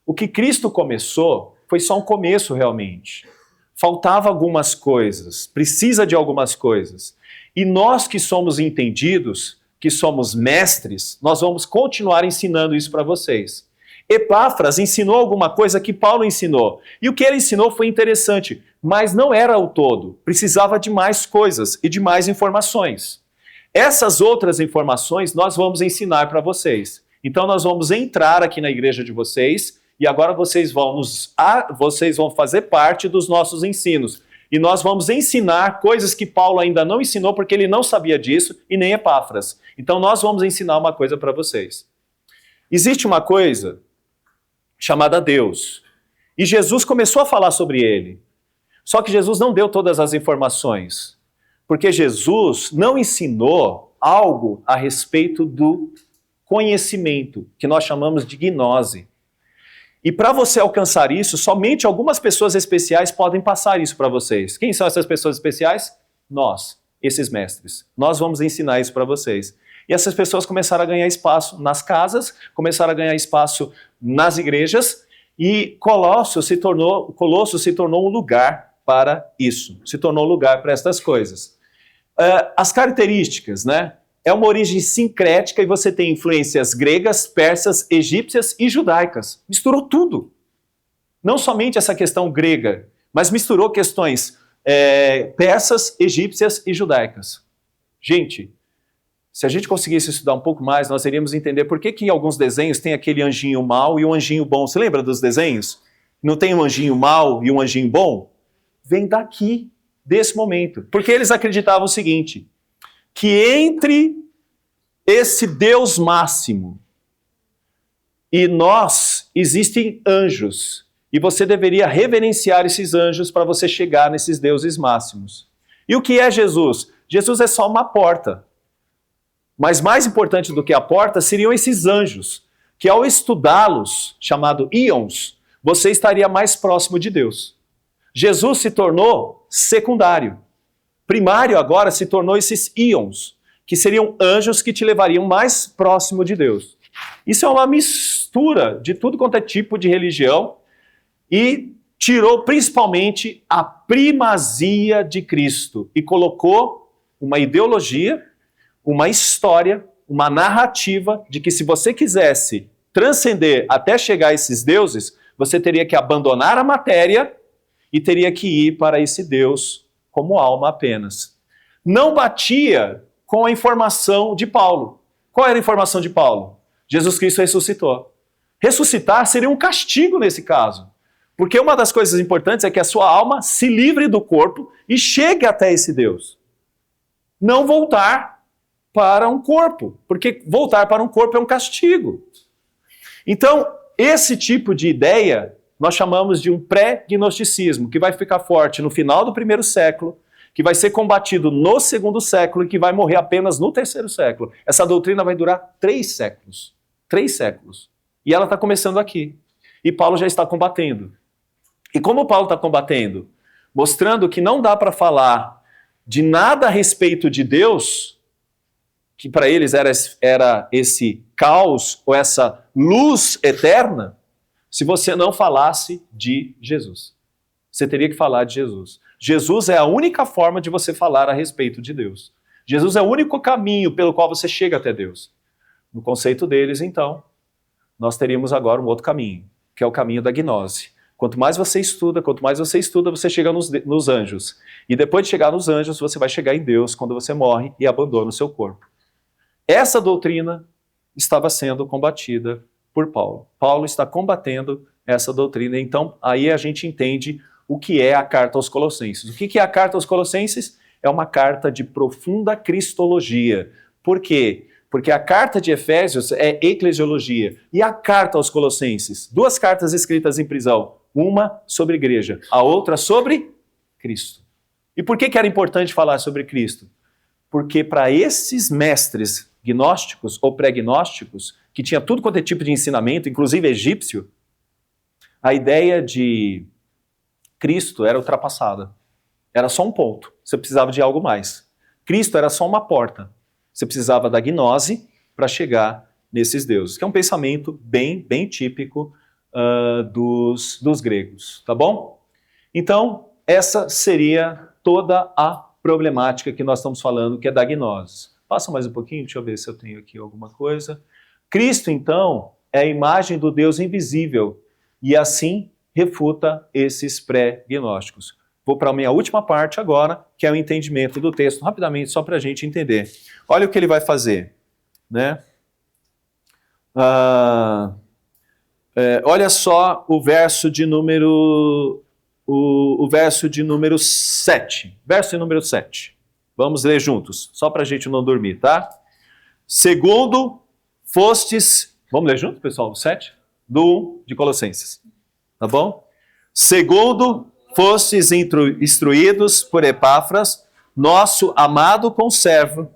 o que Cristo começou foi só um começo realmente. Faltava algumas coisas, precisa de algumas coisas. E nós que somos entendidos, que somos mestres, nós vamos continuar ensinando isso para vocês. Epáfras ensinou alguma coisa que Paulo ensinou. E o que ele ensinou foi interessante, mas não era o todo. Precisava de mais coisas e de mais informações. Essas outras informações nós vamos ensinar para vocês. Então nós vamos entrar aqui na igreja de vocês e agora vocês vão fazer parte dos nossos ensinos. E nós vamos ensinar coisas que Paulo ainda não ensinou porque ele não sabia disso e nem Epáfras. Então nós vamos ensinar uma coisa para vocês. Existe uma coisa chamada Deus. E Jesus começou a falar sobre ele. Só que Jesus não deu todas as informações. Porque Jesus não ensinou algo a respeito do conhecimento, que nós chamamos de gnose. E para você alcançar isso, somente algumas pessoas especiais podem passar isso para vocês. Quem são essas pessoas especiais? Nós, esses mestres. Nós vamos ensinar isso para vocês. E essas pessoas começaram a ganhar espaço nas casas, começaram a ganhar espaço nas igrejas, e Colosso se tornou um lugar para isso, se tornou um lugar para estas coisas. As características, né? É uma origem sincrética e você tem influências gregas, persas, egípcias e judaicas. Misturou tudo. Não somente essa questão grega, mas misturou questões persas, egípcias e judaicas. Gente, se a gente conseguisse estudar um pouco mais, nós iríamos entender por que em alguns desenhos tem aquele anjinho mau e o anjinho bom. Você lembra dos desenhos? Não tem um anjinho mau e um anjinho bom? Vem daqui. desse momento. Porque eles acreditavam o seguinte, que entre esse Deus máximo e nós existem anjos. E você deveria reverenciar esses anjos para você chegar nesses deuses máximos. E o que é Jesus? Jesus é só uma porta. Mas mais importante do que a porta seriam esses anjos, que ao estudá-los, chamado íons, você estaria mais próximo de Deus. Jesus se tornou secundário. Primário agora se tornou esses íons, que seriam anjos que te levariam mais próximo de Deus. Isso é uma mistura de tudo quanto é tipo de religião e tirou principalmente a primazia de Cristo e colocou uma ideologia, uma história, uma narrativa de que se você quisesse transcender até chegar a esses deuses, você teria que abandonar a matéria e teria que ir para esse Deus como alma apenas. Não batia com a informação de Paulo. Qual era a informação de Paulo? Jesus Cristo ressuscitou. Ressuscitar seria um castigo nesse caso. Porque uma das coisas importantes é que a sua alma se livre do corpo e chegue até esse Deus. Não voltar para um corpo, porque voltar para um corpo é um castigo. Então, esse tipo de ideia nós chamamos de um pré-gnosticismo, que vai ficar forte no final do primeiro século, que vai ser combatido no segundo século e que vai morrer apenas no terceiro século. Essa doutrina vai durar 3 séculos. 3 séculos. E ela está começando aqui. E Paulo já está combatendo. E como Paulo está combatendo? Mostrando que não dá para falar de nada a respeito de Deus, que para eles era esse caos ou essa luz eterna, se você não falasse de Jesus. Você teria que falar de Jesus. Jesus é a única forma de você falar a respeito de Deus. Jesus é o único caminho pelo qual você chega até Deus. No conceito deles, então, nós teríamos agora um outro caminho, que é o caminho da gnose. Quanto mais você estuda, você chega nos anjos. E depois de chegar nos anjos, você vai chegar em Deus quando você morre e abandona o seu corpo. Essa doutrina estava sendo combatida por Paulo. Paulo está combatendo essa doutrina. Então, aí a gente entende o que é a carta aos Colossenses. O que é a carta aos Colossenses? É uma carta de profunda cristologia. Por quê? Porque a carta de Efésios é eclesiologia. E a carta aos Colossenses? 2 cartas escritas em prisão. Uma sobre igreja, a outra sobre Cristo. E por que era importante falar sobre Cristo? Porque para esses mestres gnósticos ou pré-gnósticos, que tinha tudo quanto é tipo de ensinamento, inclusive egípcio, a ideia de Cristo era ultrapassada. Era só um ponto. Você precisava de algo mais. Cristo era só uma porta. Você precisava da gnose para chegar nesses deuses, que é um pensamento bem típico dos gregos, tá bom? Então, essa seria toda a problemática que nós estamos falando, que é da gnose. Passa mais um pouquinho, deixa eu ver se eu tenho aqui alguma coisa. Cristo, então, é a imagem do Deus invisível e assim refuta esses pré-gnósticos. Vou para a minha última parte agora, que é o entendimento do texto, rapidamente, só para a gente entender. Olha o que ele vai fazer, né? Olha só o verso de número 7. Verso de número 7. Vamos ler juntos, só para a gente não dormir, tá? Segundo fostes... Vamos ler junto, pessoal? O 7? Do 1 de Colossenses. Tá bom? Segundo fostes instruídos por Epáfras, nosso amado conservo,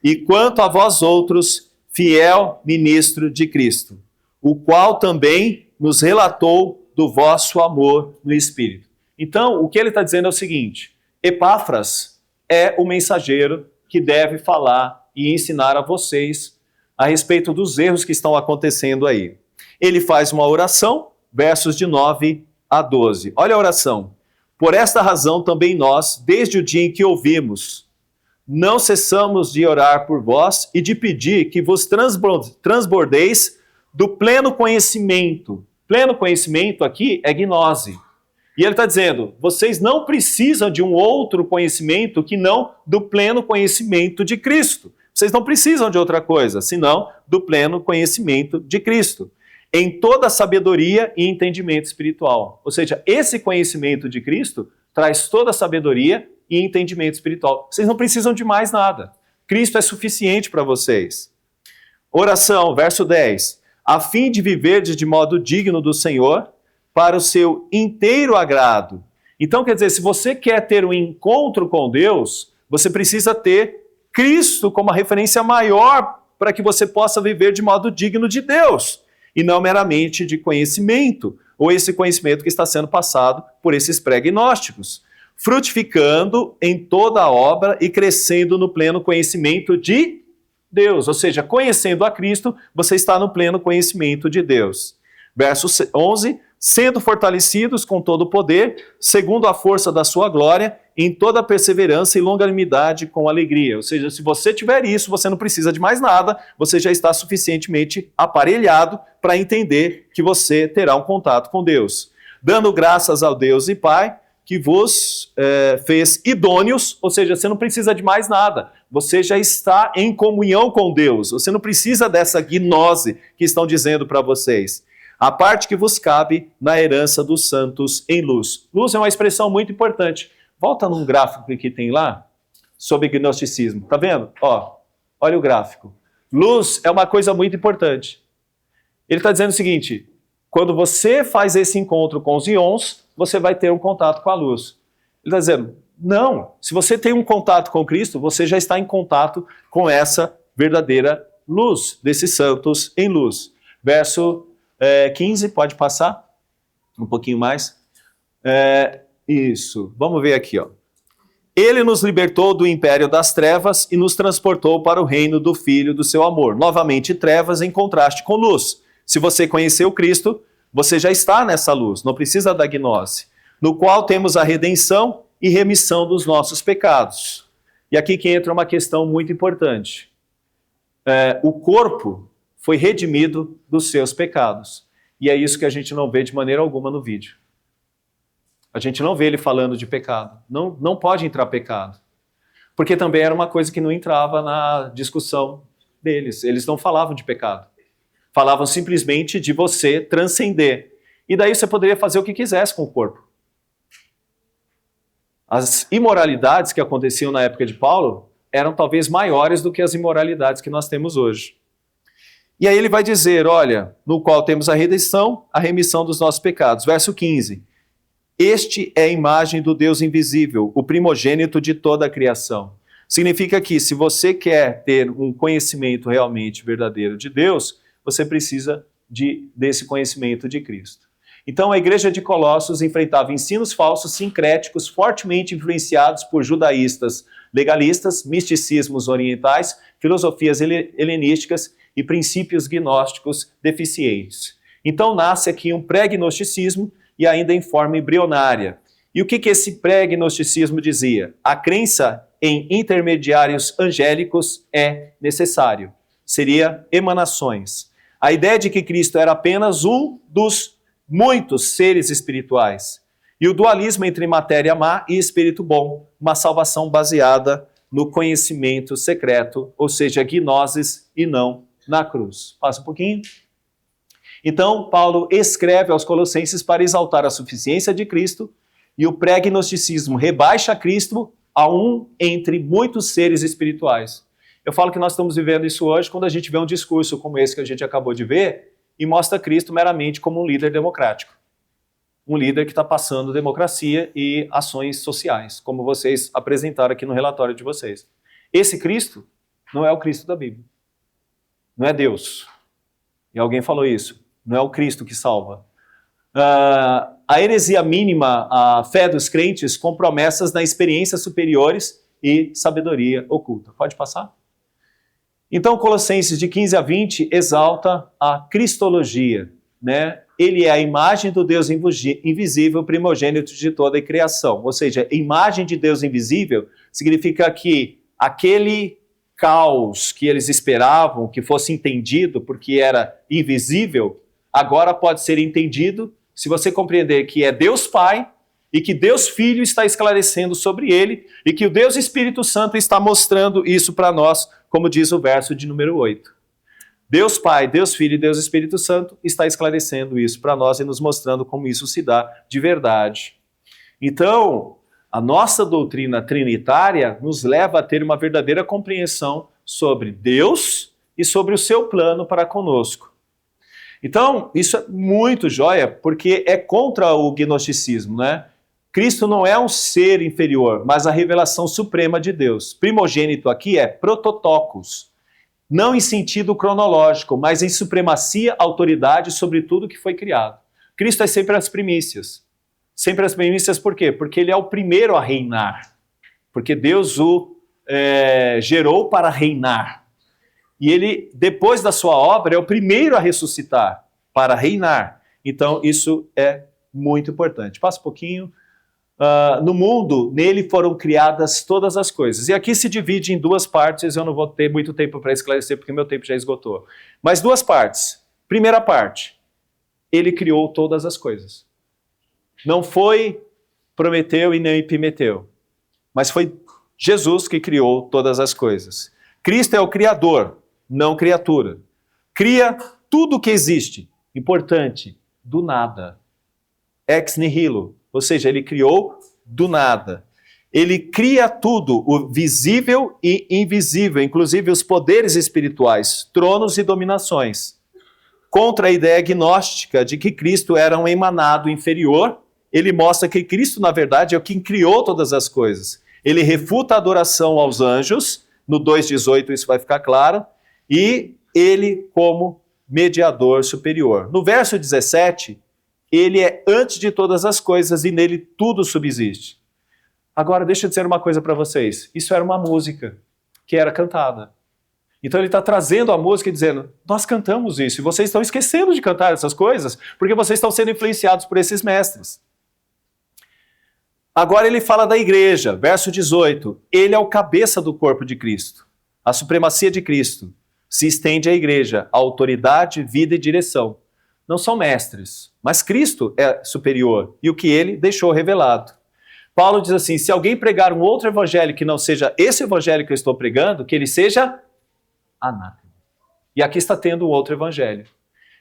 e quanto a vós outros, fiel ministro de Cristo, o qual também nos relatou do vosso amor no Espírito. Então, o que ele está dizendo é o seguinte: Epáfras é o mensageiro que deve falar e ensinar a vocês a respeito dos erros que estão acontecendo aí. Ele faz uma oração, versos de 9 a 12. Olha a oração. Por esta razão também nós, desde o dia em que ouvimos, não cessamos de orar por vós e de pedir que vos transbordeis do pleno conhecimento. Pleno conhecimento aqui é gnose. E ele está dizendo, vocês não precisam de um outro conhecimento que não do pleno conhecimento de Cristo. Vocês não precisam de outra coisa, senão do pleno conhecimento de Cristo. Em toda sabedoria e entendimento espiritual. Ou seja, esse conhecimento de Cristo traz toda a sabedoria e entendimento espiritual. Vocês não precisam de mais nada. Cristo é suficiente para vocês. Oração, verso 10. A fim de viverdes de modo digno do Senhor, para o seu inteiro agrado. Então, quer dizer, se você quer ter um encontro com Deus, você precisa ter Cristo como a referência maior para que você possa viver de modo digno de Deus, e não meramente de conhecimento, ou esse conhecimento que está sendo passado por esses pré-gnósticos, frutificando em toda a obra e crescendo no pleno conhecimento de Deus. Ou seja, conhecendo a Cristo, você está no pleno conhecimento de Deus. Verso 11, sendo fortalecidos com todo o poder, segundo a força da sua glória, em toda a perseverança e longanimidade com alegria. Ou seja, se você tiver isso, você não precisa de mais nada, você já está suficientemente aparelhado para entender que você terá um contato com Deus. Dando graças ao Deus e Pai, que vos fez idôneos, ou seja, você não precisa de mais nada. Você já está em comunhão com Deus. Você não precisa dessa gnose que estão dizendo para vocês. A parte que vos cabe na herança dos santos em luz. Luz é uma expressão muito importante. Volta num gráfico que tem lá, sobre gnosticismo. Tá vendo? Ó, olha o gráfico. Luz é uma coisa muito importante. Ele está dizendo o seguinte, quando você faz esse encontro com os íons, você vai ter um contato com a luz. Ele está dizendo, não, se você tem um contato com Cristo, você já está em contato com essa verdadeira luz, desses santos em luz. Verso 15, pode passar? Um pouquinho mais. Isso, vamos ver aqui, ó. Ele nos libertou do império das trevas e nos transportou para o reino do Filho do seu amor. Novamente, trevas em contraste com luz. Se você conheceu Cristo, você já está nessa luz, não precisa da gnose, no qual temos a redenção e remissão dos nossos pecados. E aqui que entra uma questão muito importante. O corpo foi redimido dos seus pecados. E é isso que a gente não vê de maneira alguma no vídeo. A gente não vê ele falando de pecado. Não pode entrar pecado. Porque também era uma coisa que não entrava na discussão deles. Eles não falavam de pecado. Falavam simplesmente de você transcender. E daí você poderia fazer o que quisesse com o corpo. As imoralidades que aconteciam na época de Paulo eram talvez maiores do que as imoralidades que nós temos hoje. E aí ele vai dizer, olha, no qual temos a redenção, a remissão dos nossos pecados. Verso 15. Este é a imagem do Deus invisível, o primogênito de toda a criação. Significa que se você quer ter um conhecimento realmente verdadeiro de Deus, você precisa desse conhecimento de Cristo. Então a igreja de Colossos enfrentava ensinos falsos, sincréticos, fortemente influenciados por judaístas legalistas, misticismos orientais, filosofias helenísticas e princípios gnósticos deficientes. Então nasce aqui um pré-gnosticismo e ainda em forma embrionária. E o que esse pré-gnosticismo dizia? A crença em intermediários angélicos é necessário. Seria emanações. A ideia de que Cristo era apenas um dos muitos seres espirituais. E o dualismo entre matéria má e espírito bom. Uma salvação baseada no conhecimento secreto, ou seja, gnoses e não na cruz. Passa um pouquinho. Então, Paulo escreve aos Colossenses para exaltar a suficiência de Cristo, e o pré-gnosticismo rebaixa Cristo a um entre muitos seres espirituais. Eu falo que nós estamos vivendo isso hoje quando a gente vê um discurso como esse que a gente acabou de ver e mostra Cristo meramente como um líder democrático. Um líder que está passando democracia e ações sociais, como vocês apresentaram aqui no relatório de vocês. Esse Cristo não é o Cristo da Bíblia. Não é Deus. E alguém falou isso. Não é o Cristo que salva. A heresia mínima, a fé dos crentes com promessas na experiências superiores e sabedoria oculta. Pode passar? Então, Colossenses de 15 a 20 exalta a cristologia, né? Ele é a imagem do Deus invisível, primogênito de toda a criação. Ou seja, imagem de Deus invisível significa que aquele caos que eles esperavam que fosse entendido porque era invisível, agora pode ser entendido se você compreender que é Deus Pai e que Deus Filho está esclarecendo sobre ele e que o Deus Espírito Santo está mostrando isso para nós, como diz o verso de número 8. Deus Pai, Deus Filho e Deus Espírito Santo está esclarecendo isso para nós e nos mostrando como isso se dá de verdade. Então, A nossa doutrina trinitária nos leva a ter uma verdadeira compreensão sobre Deus e sobre o seu plano para conosco. Então, isso é muito joia, porque é contra o gnosticismo, né? Cristo não é um ser inferior, mas a revelação suprema de Deus. Primogênito aqui é prototokos, não em sentido cronológico, mas em supremacia, autoridade sobre tudo que foi criado. Cristo é sempre as primícias. Sempre as primícias por quê? Porque ele é o primeiro a reinar. Porque Deus o gerou para reinar. E ele, depois da sua obra, é o primeiro a ressuscitar para reinar. Então, isso é muito importante. Passa um pouquinho. No mundo, nele foram criadas todas as coisas. E aqui se divide em duas partes, eu não vou ter muito tempo para esclarecer, porque meu tempo já esgotou. Mas duas partes. Primeira parte, ele criou todas as coisas. Não foi Prometeu e nem Epimeteu, mas foi Jesus que criou todas as coisas. Cristo é o Criador, não criatura. Cria tudo o que existe, importante, do nada. Ex nihilo, ou seja, ele criou do nada. Ele cria tudo, o visível e invisível, inclusive os poderes espirituais, tronos e dominações. Contra a ideia gnóstica de que Cristo era um emanado inferior, ele mostra que Cristo, na verdade, é o quem criou todas as coisas. Ele refuta a adoração aos anjos, no 2,18 isso vai ficar claro, e ele como mediador superior. No verso 17, ele é antes de todas as coisas e nele tudo subsiste. Agora, deixa eu dizer uma coisa para vocês. Isso era uma música que era cantada. Então ele está trazendo a música e dizendo, nós cantamos isso, e vocês estão esquecendo de cantar essas coisas, porque vocês estão sendo influenciados por esses mestres. Agora ele fala da igreja, verso 18. Ele é o cabeça do corpo de Cristo. A supremacia de Cristo se estende à igreja, a autoridade, vida e direção. Não são mestres, mas Cristo é superior e o que ele deixou revelado. Paulo diz assim, se alguém pregar um outro evangelho que não seja esse evangelho que eu estou pregando, que ele seja anátema. E aqui está tendo um outro evangelho.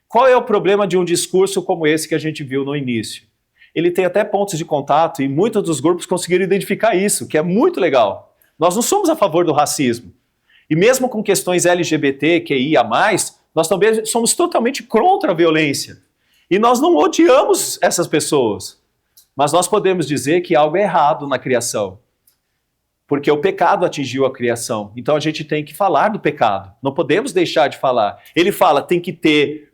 Qual é o problema de um discurso como esse que a gente viu no início? Ele tem até pontos de contato e muitos dos grupos conseguiram identificar isso, que é muito legal. Nós não somos a favor do racismo. E mesmo com questões LGBT, QIA+, nós também somos totalmente contra a violência. E nós não odiamos essas pessoas. Mas nós podemos dizer que algo é errado na criação. Porque o pecado atingiu a criação. Então a gente tem que falar do pecado. Não podemos deixar de falar. Ele fala, tem que ter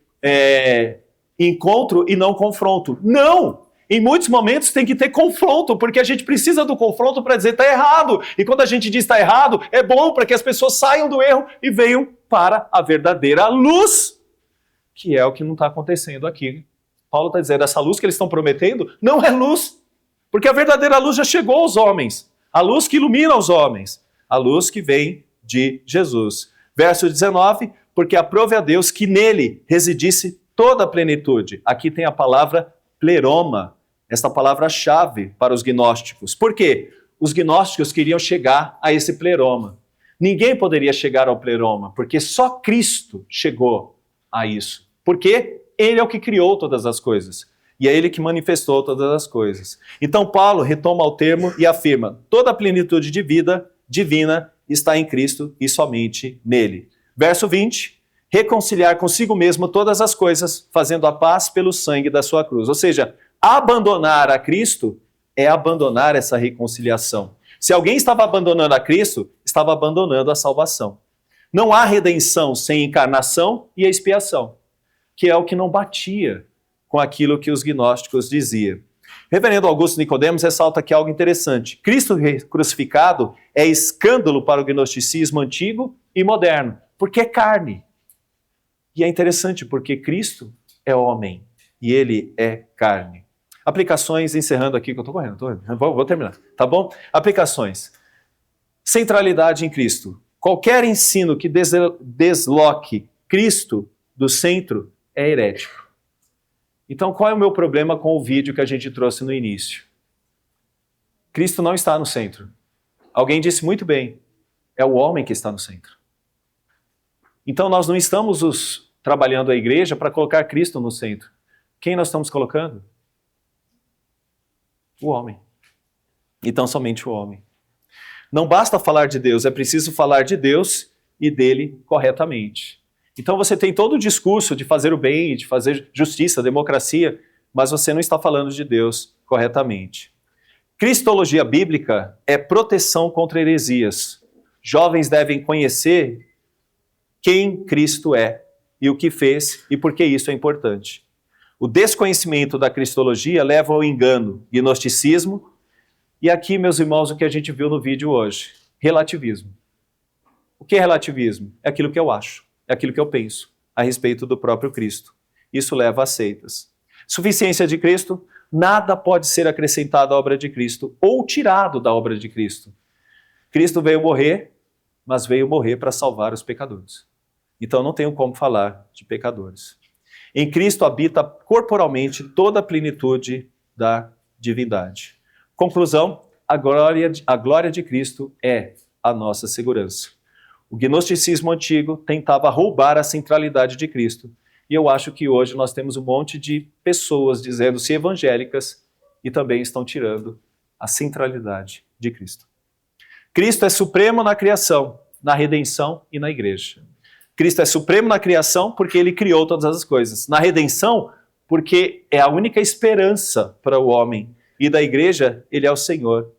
encontro e não confronto. Não! Em muitos momentos tem que ter confronto, porque a gente precisa do confronto para dizer está errado. E quando a gente diz está errado, é bom para que as pessoas saiam do erro e venham para a verdadeira luz, que é o que não está acontecendo aqui. Paulo está dizendo, essa luz que eles estão prometendo não é luz, porque a verdadeira luz já chegou aos homens. A luz que ilumina os homens, a luz que vem de Jesus. Verso 19, porque aprove a Deus que nele residisse toda a plenitude. Aqui tem a palavra pleroma, esta palavra-chave para os gnósticos. Por quê? Os gnósticos queriam chegar a esse pleroma. Ninguém poderia chegar ao pleroma, porque só Cristo chegou a isso. Porque ele é o que criou todas as coisas. E é ele que manifestou todas as coisas. Então Paulo retoma o termo e afirma, toda a plenitude de vida divina está em Cristo e somente nele. Verso 20, reconciliar consigo mesmo todas as coisas, fazendo a paz pelo sangue da sua cruz. Ou seja, abandonar a Cristo é abandonar essa reconciliação. Se alguém estava abandonando a Cristo, estava abandonando a salvação. Não há redenção sem encarnação e expiação, que é o que não batia com aquilo que os gnósticos diziam. Reverendo Augusto Nicodemos ressalta aqui algo interessante. Cristo crucificado é escândalo para o gnosticismo antigo e moderno, porque é carne. E é interessante porque Cristo é homem e ele é carne. Aplicações, encerrando aqui, que eu estou correndo, vou terminar, tá bom? Aplicações. Centralidade em Cristo. Qualquer ensino que desloque Cristo do centro é herético. Então, qual é o meu problema com o vídeo que a gente trouxe no início? Cristo não está no centro. Alguém disse muito bem, é o homem que está no centro. Então, nós não estamos trabalhando a igreja para colocar Cristo no centro. Quem nós estamos colocando? O homem. Então somente o homem. Não basta falar de Deus, é preciso falar de Deus e dele corretamente. Então você tem todo o discurso de fazer o bem, de fazer justiça, democracia, mas você não está falando de Deus corretamente. Cristologia bíblica é proteção contra heresias. Jovens devem conhecer quem Cristo é e o que fez e por que isso é importante. O desconhecimento da cristologia leva ao engano, gnosticismo e aqui, meus irmãos, o que a gente viu no vídeo hoje, relativismo. O que é relativismo? É aquilo que eu acho, é aquilo que eu penso a respeito do próprio Cristo. Isso leva a seitas. Suficiência de Cristo, nada pode ser acrescentado à obra de Cristo ou tirado da obra de Cristo. Cristo veio morrer, mas veio morrer para salvar os pecadores. Então não tenho como falar de pecadores. Em Cristo habita corporalmente toda a plenitude da divindade. Conclusão, a glória de Cristo é a nossa segurança. O gnosticismo antigo tentava roubar a centralidade de Cristo. E eu acho que hoje nós temos um monte de pessoas dizendo-se evangélicas e também estão tirando a centralidade de Cristo. Cristo é supremo na criação, na redenção e na igreja. Cristo é supremo na criação porque ele criou todas as coisas. Na redenção, porque é a única esperança para o homem. E da igreja, ele é o Senhor.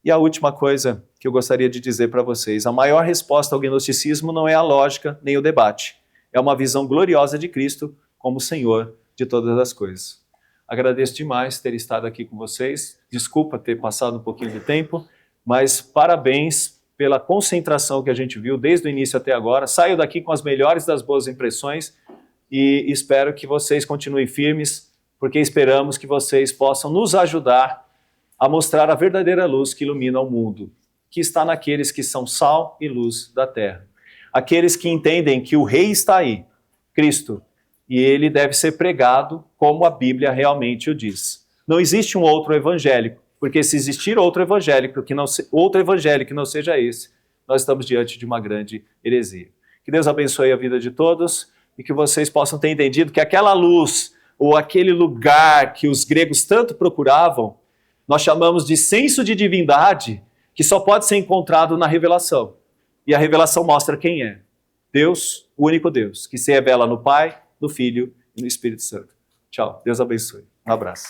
E a última coisa que eu gostaria de dizer para vocês, a maior resposta ao gnosticismo não é a lógica nem o debate. É uma visão gloriosa de Cristo como Senhor de todas as coisas. Agradeço demais ter estado aqui com vocês. Desculpa ter passado um pouquinho de tempo, mas parabéns pela concentração que a gente viu desde o início até agora. Saio daqui com as melhores das boas impressões e espero que vocês continuem firmes, porque esperamos que vocês possam nos ajudar a mostrar a verdadeira luz que ilumina o mundo, que está naqueles que são sal e luz da terra. Aqueles que entendem que o rei está aí, Cristo, e ele deve ser pregado como a Bíblia realmente o diz. Não existe um outro evangélico, porque se existir outro evangélico que não seja esse, nós estamos diante de uma grande heresia. Que Deus abençoe a vida de todos e que vocês possam ter entendido que aquela luz ou aquele lugar que os gregos tanto procuravam, nós chamamos de senso de divindade, que só pode ser encontrado na revelação. E a revelação mostra quem é. Deus, o único Deus, que se revela no Pai, no Filho e no Espírito Santo. Tchau. Deus abençoe. Um abraço.